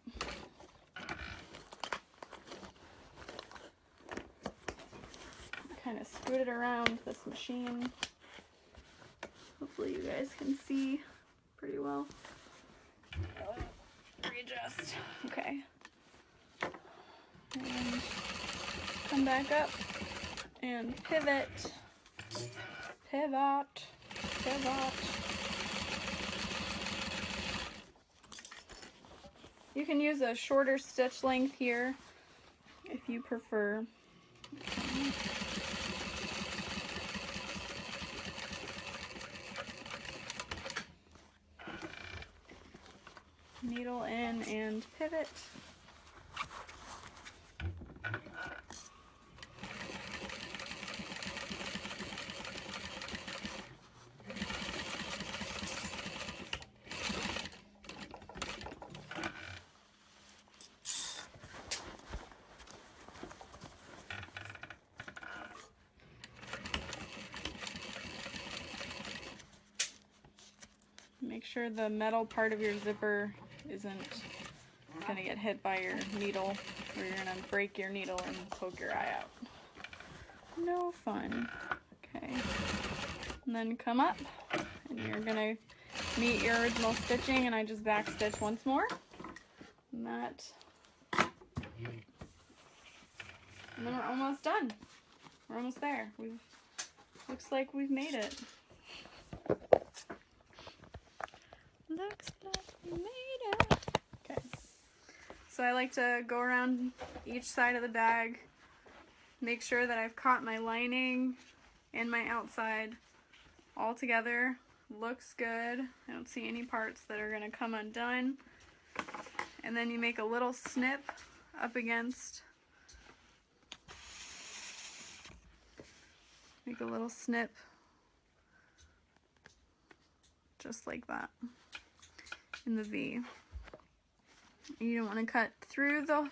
Speaker 1: Kind of scoot it around this machine. Hopefully you guys can see pretty well. Readjust. Okay. And come back up and pivot. Pivot. Pivot. You can use a shorter stitch length here if you prefer. Needle in and pivot. Make sure the metal part of your zipper isn't gonna get hit by your needle or you're gonna break your needle and poke your eye out. No fun. Okay. And then come up and you're gonna meet your original stitching and I just back stitch once more. And that. And then we're almost done. We're almost there. We've looks like we've made it. Looks like we made it. Okay. So I like to go around each side of the bag, make sure that I've caught my lining and my outside all together. Looks good. I don't see any parts that are going to come undone. And then you make a little snip up against. Make a little snip just like that in the V. You don't want to cut through the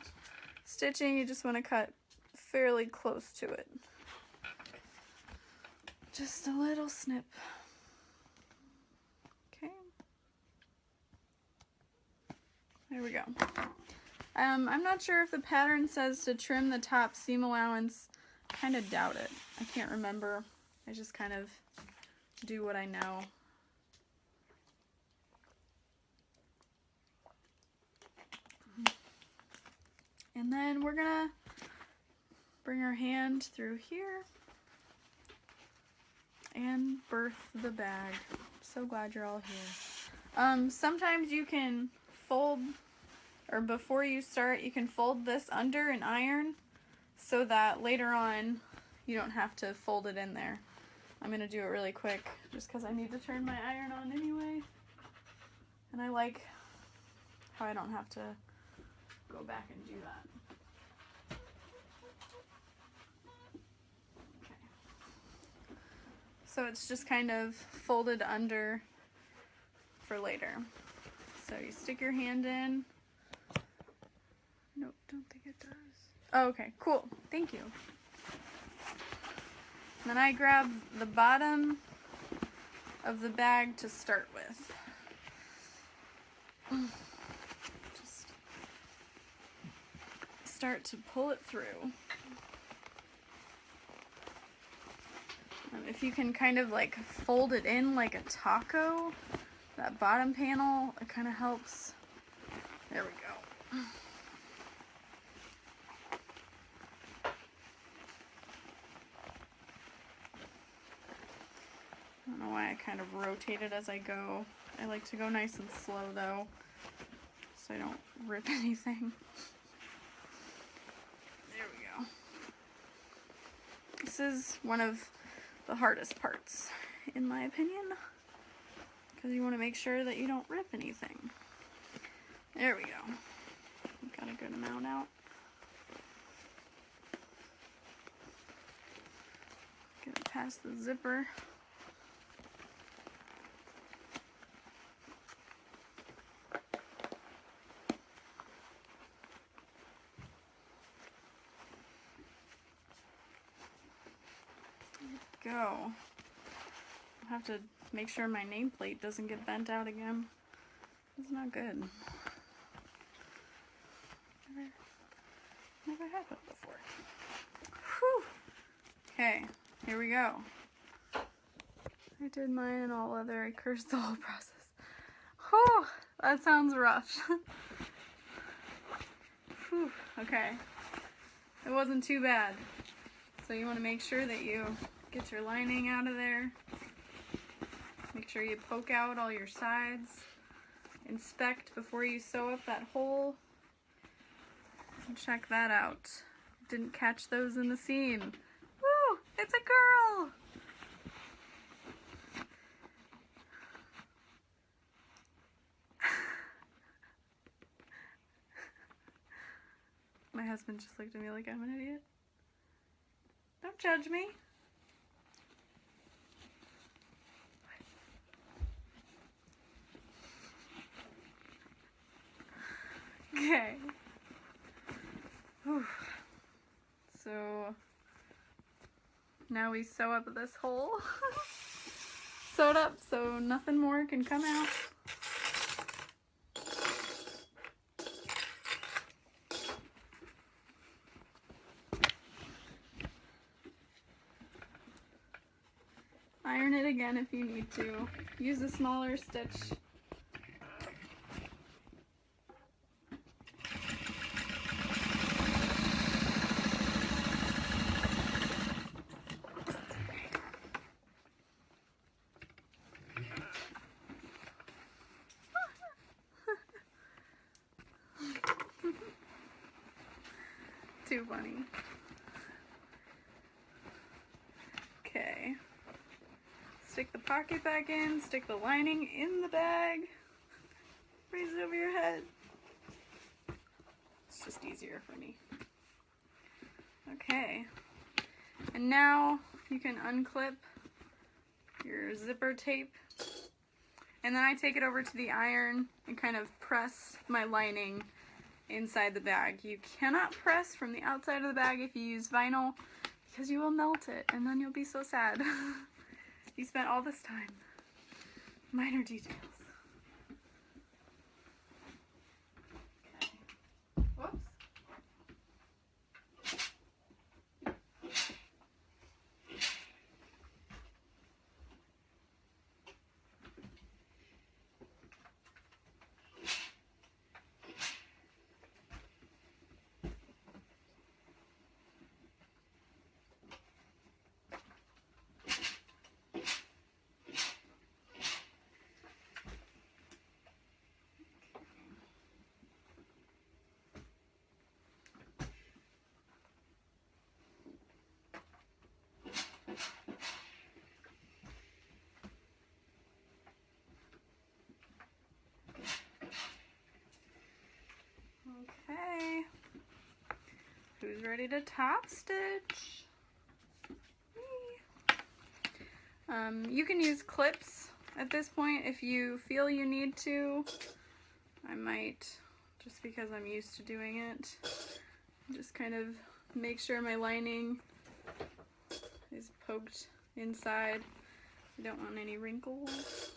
Speaker 1: stitching, you just want to cut fairly close to it. Just a little snip. Okay. There we go. I'm not sure if the pattern says to trim the top seam allowance. I kind of doubt it. I can't remember. I just kind of do what I know. And then we're gonna bring our hand through here and birth the bag. So glad you're all here. Sometimes you can fold, or before you start, you can fold this under and iron so that later on you don't have to fold it in there. I'm gonna do it really quick just because I need to turn my iron on anyway. And I like how I don't have to go back and do that. Okay. So it's just kind of folded under for later. So you stick your hand in. Nope, don't think it does. Oh, okay, cool. Thank you. And then I grab the bottom of the bag to start with. Just start to pull it through. If you can kind of like fold it in like a taco, that bottom panel, it kind of helps. There we go. I don't know why I kind of rotate it as I go. I like to go nice and slow though, so I don't rip anything. There we go. This is one of the hardest parts, in my opinion, because you want to make sure that you don't rip anything. There we go. Got a good amount out. Get it past the zipper. Go. I'll have to make sure my nameplate doesn't get bent out again. It's not good. Never happened before. Whew. Okay, here we go. I did mine in all leather. I cursed the whole process. Whew, that sounds rough. Whew, okay. It wasn't too bad. So you want to make sure that you get your lining out of there. Make sure you poke out all your sides. Inspect before you sew up that hole. And check that out. Didn't catch those in the seam. Woo! It's a girl! My husband just looked at me like I'm an idiot. Don't judge me. Okay. Whew. So now we sew up this hole. Sew it up so nothing more can come out. Iron it again if you need to. Use a smaller stitch. Too funny. Okay. Stick the pocket back in, stick the lining in the bag, raise it over your head. It's just easier for me. Okay. And now you can unclip your zipper tape. And then I take it over to the iron and kind of press my lining inside the bag. You cannot press from the outside of the bag if you use vinyl because you will melt it and then you'll be so sad. You spent all this time. Minor details. Okay. Whoops. Okay, who's ready to top stitch? Me. You can use clips at this point if you feel you need to. I might, just because I'm used to doing it, just kind of make sure my lining is poked inside. I don't want any wrinkles.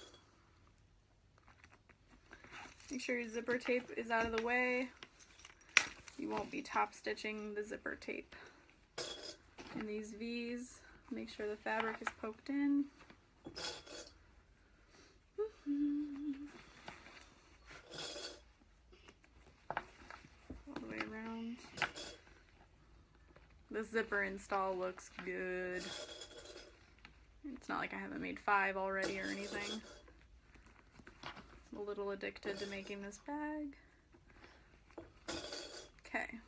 Speaker 1: Make sure your zipper tape is out of the way. You won't be top stitching the zipper tape. In these V's, make sure the fabric is poked in. All the way around. The zipper install looks good. It's not like I haven't made 5 already or anything. I'm a little addicted to making this bag. Okay,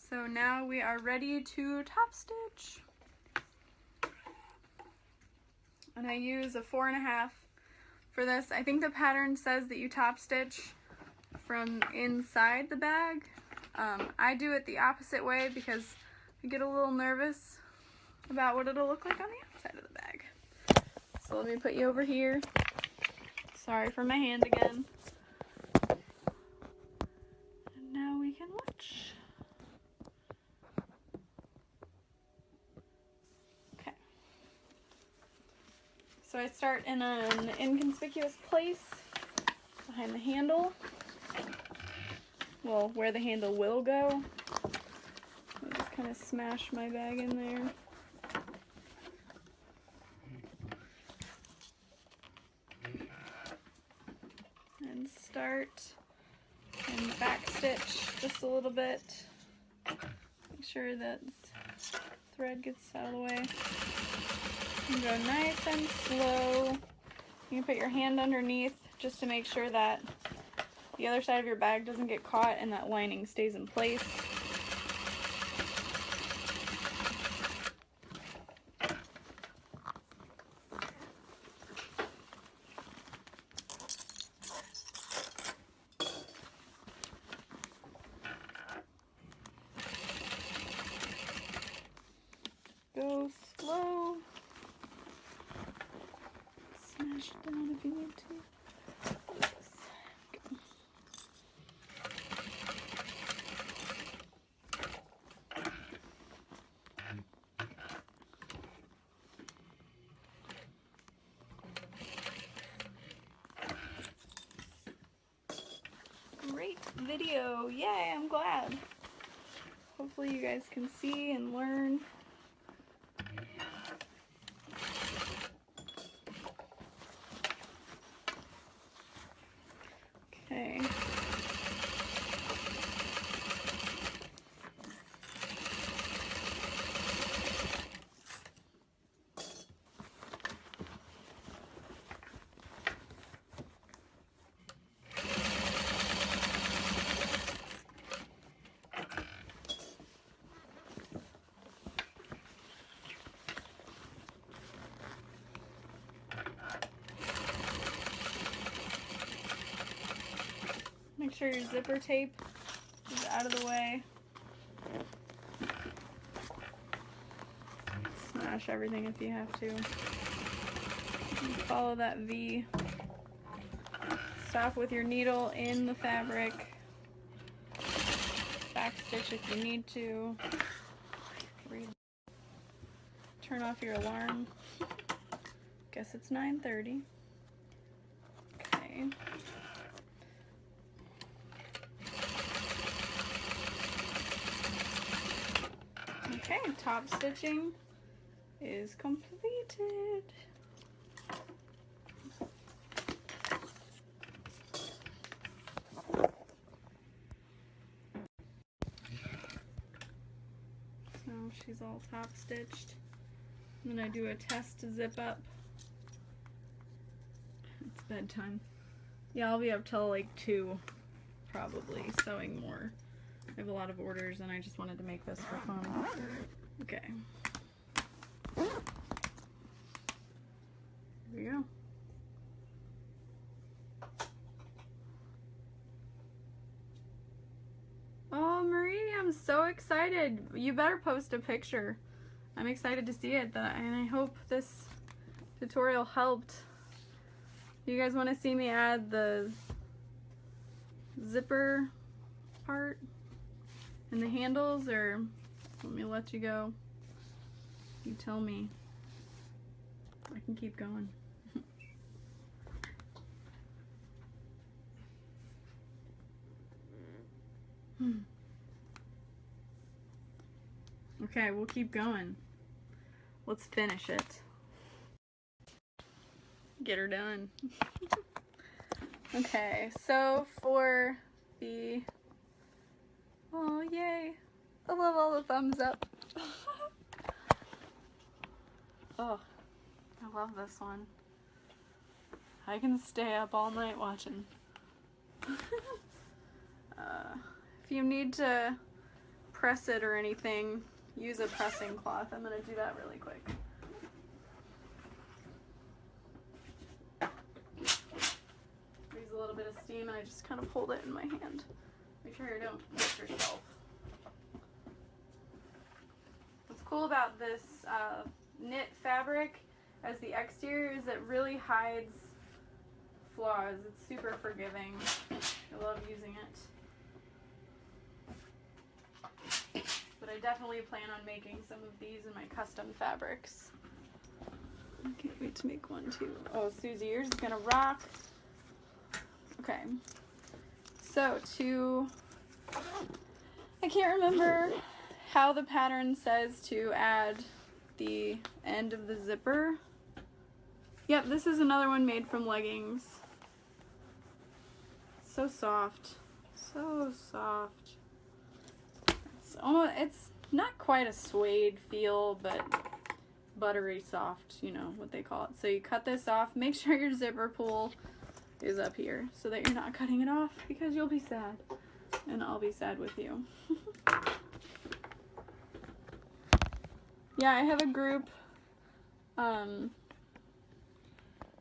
Speaker 1: so now we are ready to top stitch. And I use a 4.5 for this. I think the pattern says that you top stitch from inside the bag. I do it the opposite way because I get a little nervous about what it'll look like on the outside of the bag. So let me put you over here. Sorry for my hand again. And now we can watch. Okay. So I start in an inconspicuous place behind the handle. Well, where the handle will go. I just kind of smash my bag in there. And start and back stitch just a little bit. Make sure that thread gets out of the way. And go nice and slow. You can put your hand underneath just to make sure that the other side of your bag doesn't get caught and that lining stays in place. Go slow. Smash it down if you need to. Great video. Yay, I'm glad. Hopefully you guys can see and learn. Okay. sure your zipper tape is out of the way. Smash everything if you have to. Follow that V. Stop with your needle in the fabric. Backstitch if you need to. Turn off your alarm. Guess it's 9:30. Okay. Okay, top stitching is completed. So she's all top stitched. And then I do a test zip up. It's bedtime. Yeah, I'll be up till like 2, probably, sewing more. I have a lot of orders and I just wanted to make this for fun. Okay. Here we go. Oh, Marie, I'm so excited. You better post a picture. I'm excited to see it, and I hope this tutorial helped. Do you guys want to see me add the zipper part and the handles, or let me let you go? You tell me. I can keep going. Okay, we'll keep going. Let's finish it. Get her done. Okay, so for the... Oh, yay. I love all the thumbs up. Oh, I love this one. I can stay up all night watching. If you need to press it or anything, use a pressing cloth. I'm gonna do that really quick. Use a little bit of steam and I just kind of hold it in my hand. Make sure you don't hurt yourself. What's cool about this knit fabric as the exterior is it really hides flaws. It's super forgiving. I love using it. But I definitely plan on making some of these in my custom fabrics. I can't wait to make one too. Oh, Susie, yours is gonna rock. Okay. So I can't remember how the pattern says to add the end of the zipper. Yep, this is another one made from leggings. So soft. So soft. It's not quite a suede feel, but buttery soft, you know what they call it. So you cut this off, make sure your zipper pull is up here so that you're not cutting it off because you'll be sad and I'll be sad with you. Yeah, I have a group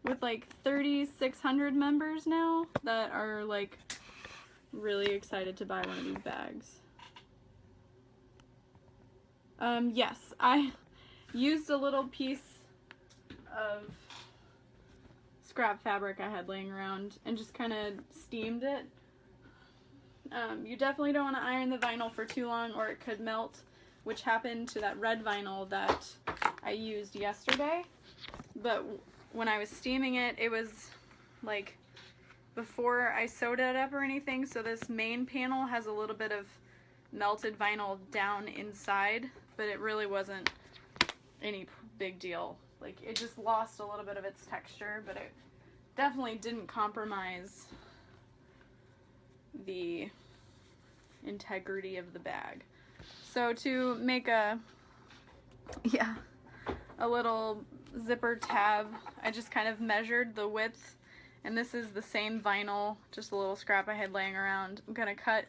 Speaker 1: with like 3,600 members now that are like really excited to buy one of these bags. Yes, I used a little piece of scrap fabric I had laying around and just kind of steamed it. You definitely don't want to iron the vinyl for too long or it could melt, which happened to that red vinyl that I used yesterday. But when I was steaming it, it was like before I sewed it up or anything, so this main panel has a little bit of melted vinyl down inside, but it really wasn't any big deal. Like, it just lost a little bit of its texture, but it definitely didn't compromise the integrity of the bag. So to make a little zipper tab, I just kind of measured the width, and this is the same vinyl, just a little scrap I had laying around. I'm gonna cut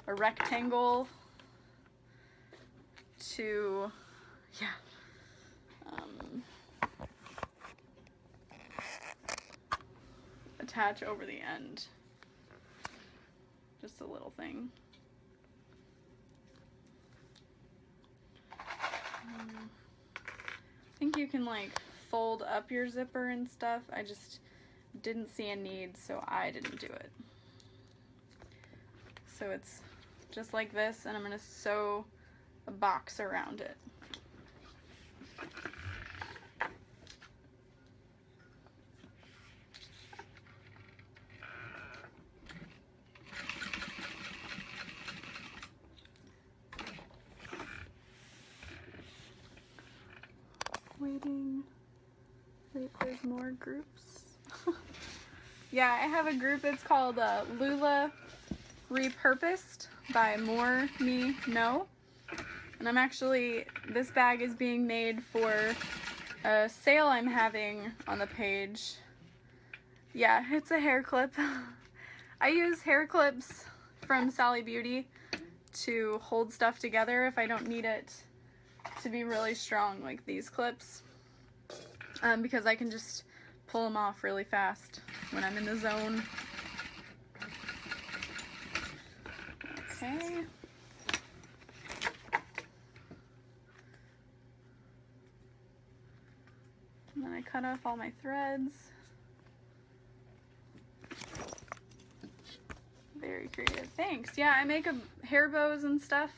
Speaker 1: a rectangle to, attach over the end. just a little thing. I think you can like fold up your zipper and stuff. I just didn't see a need, so I didn't do it. So it's just like this, and I'm gonna sew a box around it. Wait, there's more groups. Yeah, I have a group. It's called Lula Repurposed by Mormino. And I'm actually, this bag is being made for a sale I'm having on the page. Yeah, it's a hair clip. I use hair clips from Sally Beauty to hold stuff together if I don't need it to be really strong like these clips, because I can just pull them off really fast when I'm in the zone. Okay. And then I cut off all my threads. Very creative. Thanks. Yeah, I make hair bows and stuff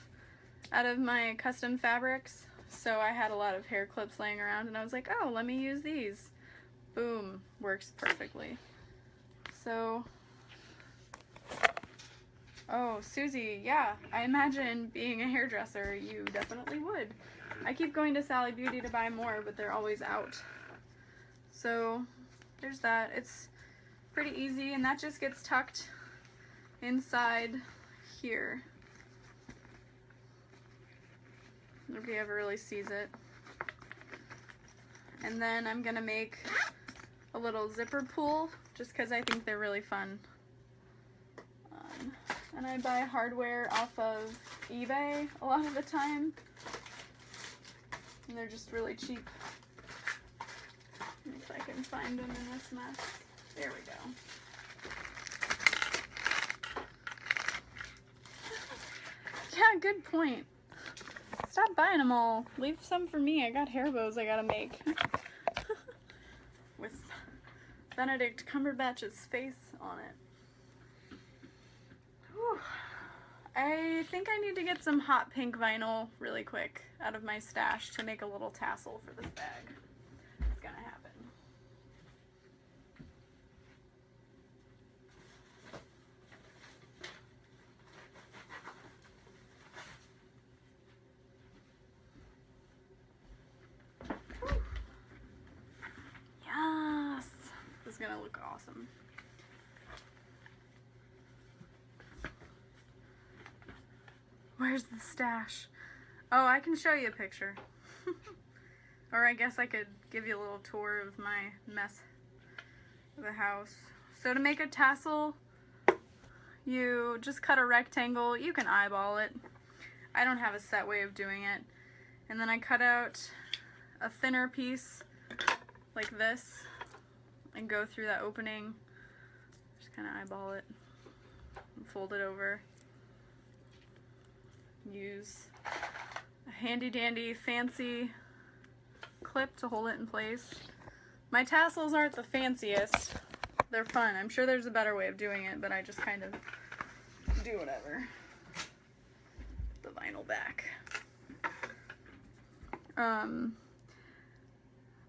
Speaker 1: out of my custom fabrics. So I had a lot of hair clips laying around and I was like, oh, let me use these. Boom. Works perfectly. So, oh, Susie, yeah, I imagine being a hairdresser, you definitely would. I keep going to Sally Beauty to buy more, but they're always out. So there's that. It's pretty easy, and that just gets tucked inside here. Nobody ever really sees it. And then I'm gonna make a little zipper pull just because I think they're really fun. And I buy hardware off of eBay a lot of the time. And they're just really cheap. If I can find them in this mess. There we go. Yeah, good point. Stop buying them all. Leave some for me. I got hair bows I gotta make. With Benedict Cumberbatch's face on it. Whew. I think I need to get some hot pink vinyl really quick out of my stash to make a little tassel for this bag. It's gonna happen. Yes! This is gonna look awesome. Where's the stash? Oh, I can show you a picture. Or I guess I could give you a little tour of my mess of the house. So to make a tassel, you just cut a rectangle. You can eyeball it. I don't have a set way of doing it. And then I cut out a thinner piece like this and go through that opening. Just kind of eyeball it and fold it over. Use a handy dandy fancy clip to hold it in place. My tassels aren't the fanciest. They're fun. I'm sure there's a better way of doing it, but I just kind of do whatever. The vinyl back.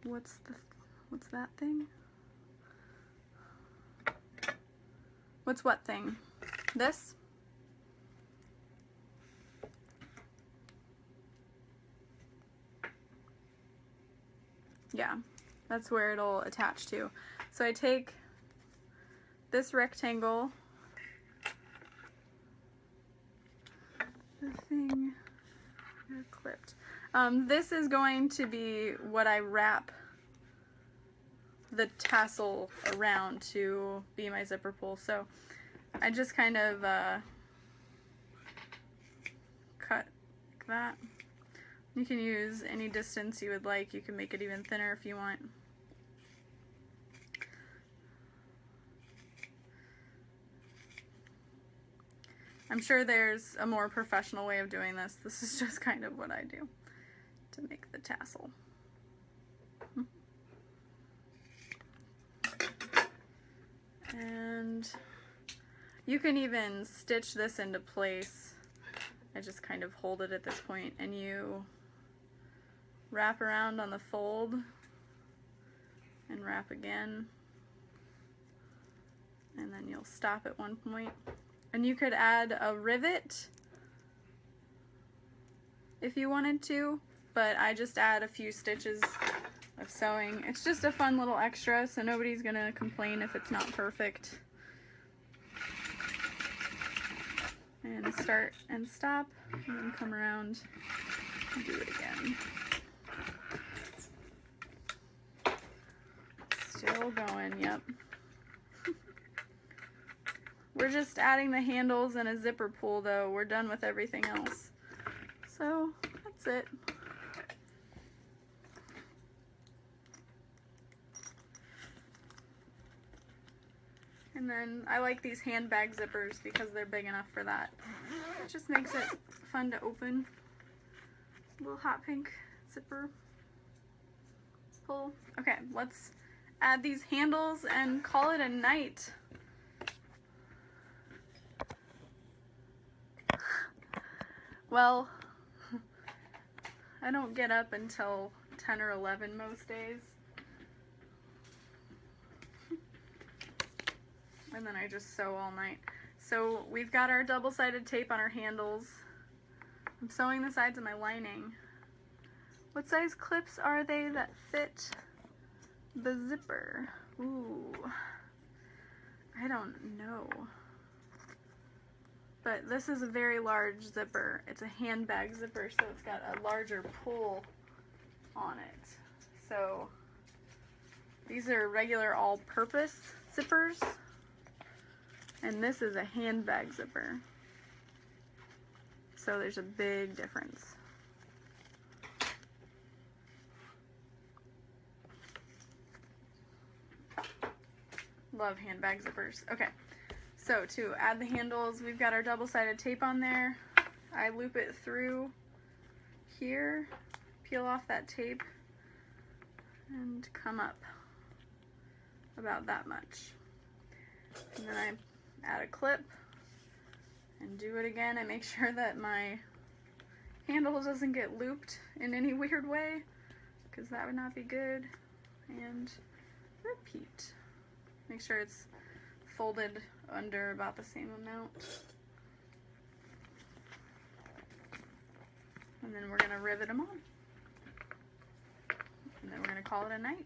Speaker 1: What's that thing? What's what thing? This? Yeah, that's where it'll attach to. So I take this rectangle, the thing clipped. This is going to be what I wrap the tassel around to be my zipper pull. So I just kind of cut like that. You can use any distance you would like. You can make it even thinner if you want. I'm sure there's a more professional way of doing this. This is just kind of what I do to make the tassel. And you can even stitch this into place. I just kind of hold it at this point, and you wrap around on the fold and wrap again, and then you'll stop at one point. And you could add a rivet if you wanted to, but I just add a few stitches of sewing. It's just a fun little extra, so nobody's gonna complain if it's not perfect. And start and stop, and then come around and do it again. Still going, yep. We're just adding the handles and a zipper pull though. We're done with everything else. So that's it. And then I like these handbag zippers because they're big enough for that. It just makes it fun to open. Little hot pink zipper pull. Okay, let's add these handles and call it a night. Well, I don't get up until 10 or 11 most days. And then I just sew all night. So we've got our double-sided tape on our handles. I'm sewing the sides of my lining. What size clips are they that fit the zipper? Ooh, I don't know. But this is a very large zipper. It's a handbag zipper, so it's got a larger pull on it. So these are regular all-purpose zippers, and this is a handbag zipper. So there's a big difference. Love handbag zippers. Okay. So to add the handles, we've got our double-sided tape on there. I loop it through here, peel off that tape, and come up about that much. And then I add a clip and do it again. I make sure that my handle doesn't get looped in any weird way, because that would not be good. And repeat. Make sure it's folded under about the same amount. And then we're gonna rivet them on. And then we're gonna call it a night.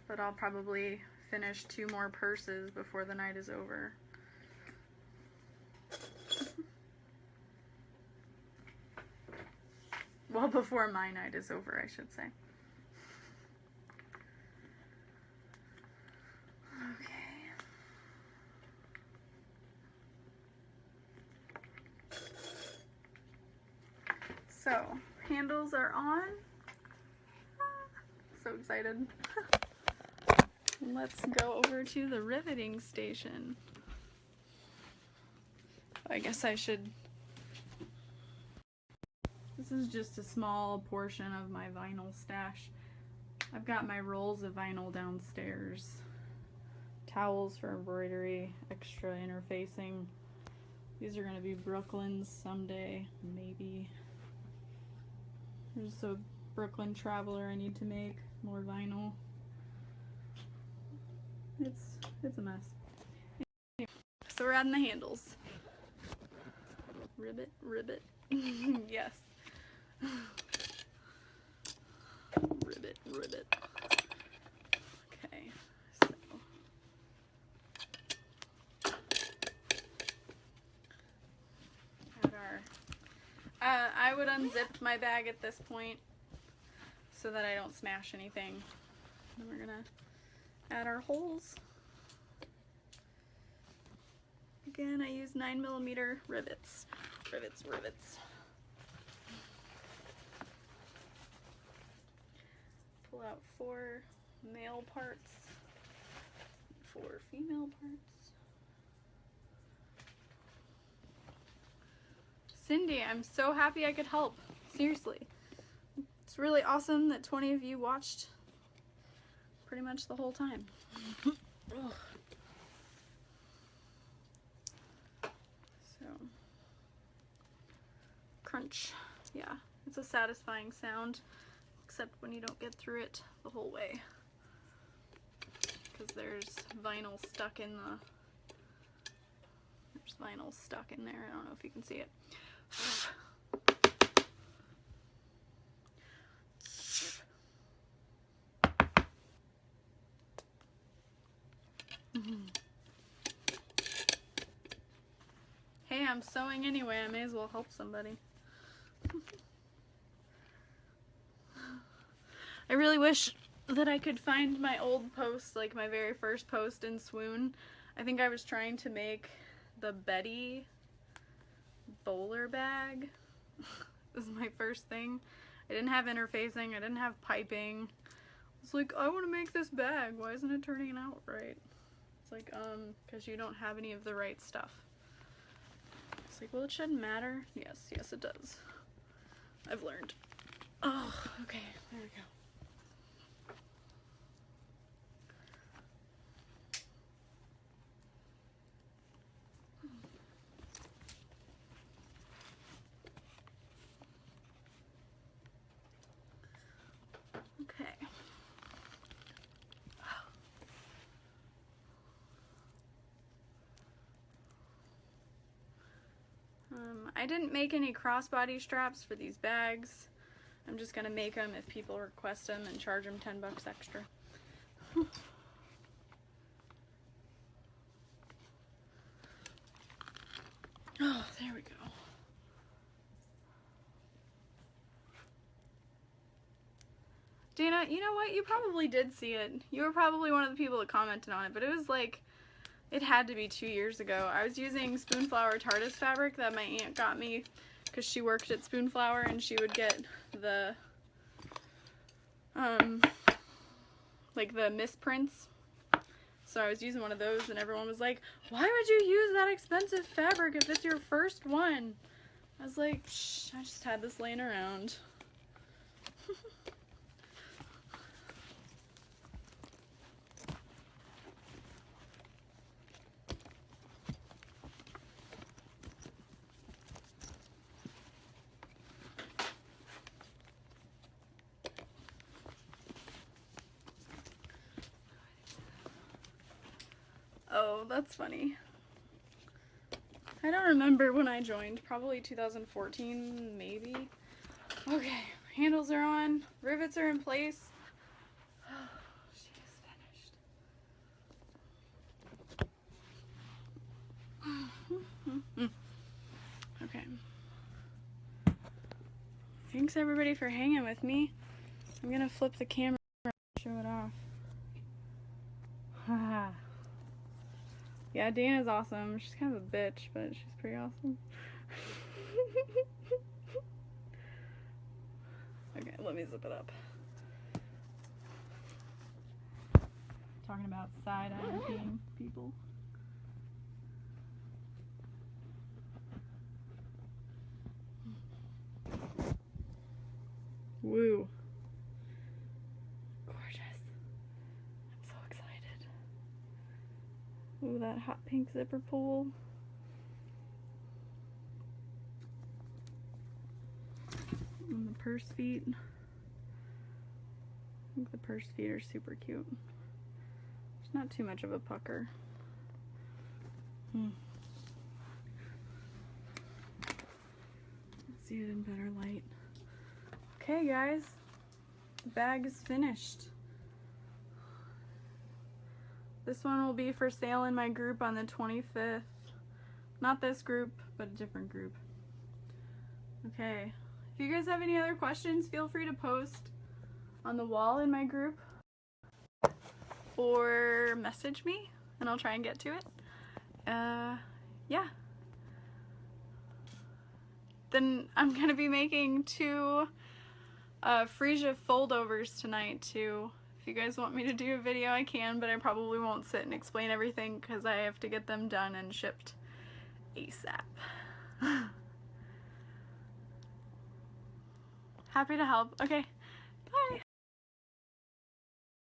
Speaker 1: But I'll probably finish 2 more purses before the night is over. Well, before my night is over, I should say. So, handles are on. So excited. Let's go over to the riveting station. I guess I should... This is just a small portion of my vinyl stash. I've got my rolls of vinyl downstairs. Towels for embroidery, extra interfacing. These are going to be Brooklyn's someday, maybe. There's a Brooklyn Traveler I need to make, more vinyl. It's a mess. Anyway, so we're adding the handles. Ribbit, ribbit. Yes. Ribbit, ribbit. Okay, so. Add our... I would unzip my bag at this point so that I don't smash anything. Then we're gonna add our holes. Again, I use 9mm rivets. Rivets, rivets. Pull out 4 male parts, 4 female parts. Cindy, I'm so happy I could help. Seriously. It's really awesome that 20 of you watched pretty much the whole time. So, crunch. Yeah, it's a satisfying sound, except when you don't get through it the whole way. Because there's vinyl stuck in the... There's vinyl stuck in there. I don't know if you can see it. Hey, I'm sewing anyway. I may as well help somebody. I really wish that I could find my old post, like my very first post in Swoon. I think I was trying to make the Betty bowler bag. This is my first thing. I didn't have interfacing. I didn't have piping. It's like, I want to make this bag. Why isn't it turning out right? It's like, because you don't have any of the right stuff. It's like, well, it shouldn't matter. Yes, yes, it does. I've learned. Oh, okay, there we go. Okay. I didn't make any crossbody straps for these bags. I'm just gonna make them if people request them and charge them 10 bucks extra. Oh, there we go. Dana, you know what? You probably did see it. You were probably one of the people that commented on it, but it was like, it had to be 2 years ago. I was using Spoonflower TARDIS fabric that my aunt got me because she worked at Spoonflower and she would get the, like the misprints. So I was using one of those and everyone was like, why would you use that expensive fabric if it's your first one? I was like, shh, I just had this laying around. Oh, that's funny. I don't remember when I joined. Probably 2014, maybe. Okay, handles are on. Rivets are in place. Oh, she is finished. Okay. Thanks everybody for hanging with me. I'm gonna flip the camera and show it off. Haha. Yeah, Dana's awesome. She's kind of a bitch, but she's pretty awesome. Okay, let me zip it up. Talking about side-eyeing people. Woo. Gorgeous. I'm so excited. Ooh, that hot pink zipper pull. And the purse feet. I think the purse feet are super cute. It's not too much of a pucker. Let's see it in better light. Okay guys, the bag is finished. This one will be for sale in my group on the 25th. Not this group, but a different group. Okay, if you guys have any other questions, feel free to post on the wall in my group or message me and I'll try and get to it. Yeah. Then I'm gonna be making 2 freesia foldovers tonight too. If you guys want me to do a video, I can, but I probably won't sit and explain everything because I have to get them done and shipped ASAP. Happy to help. Okay, bye.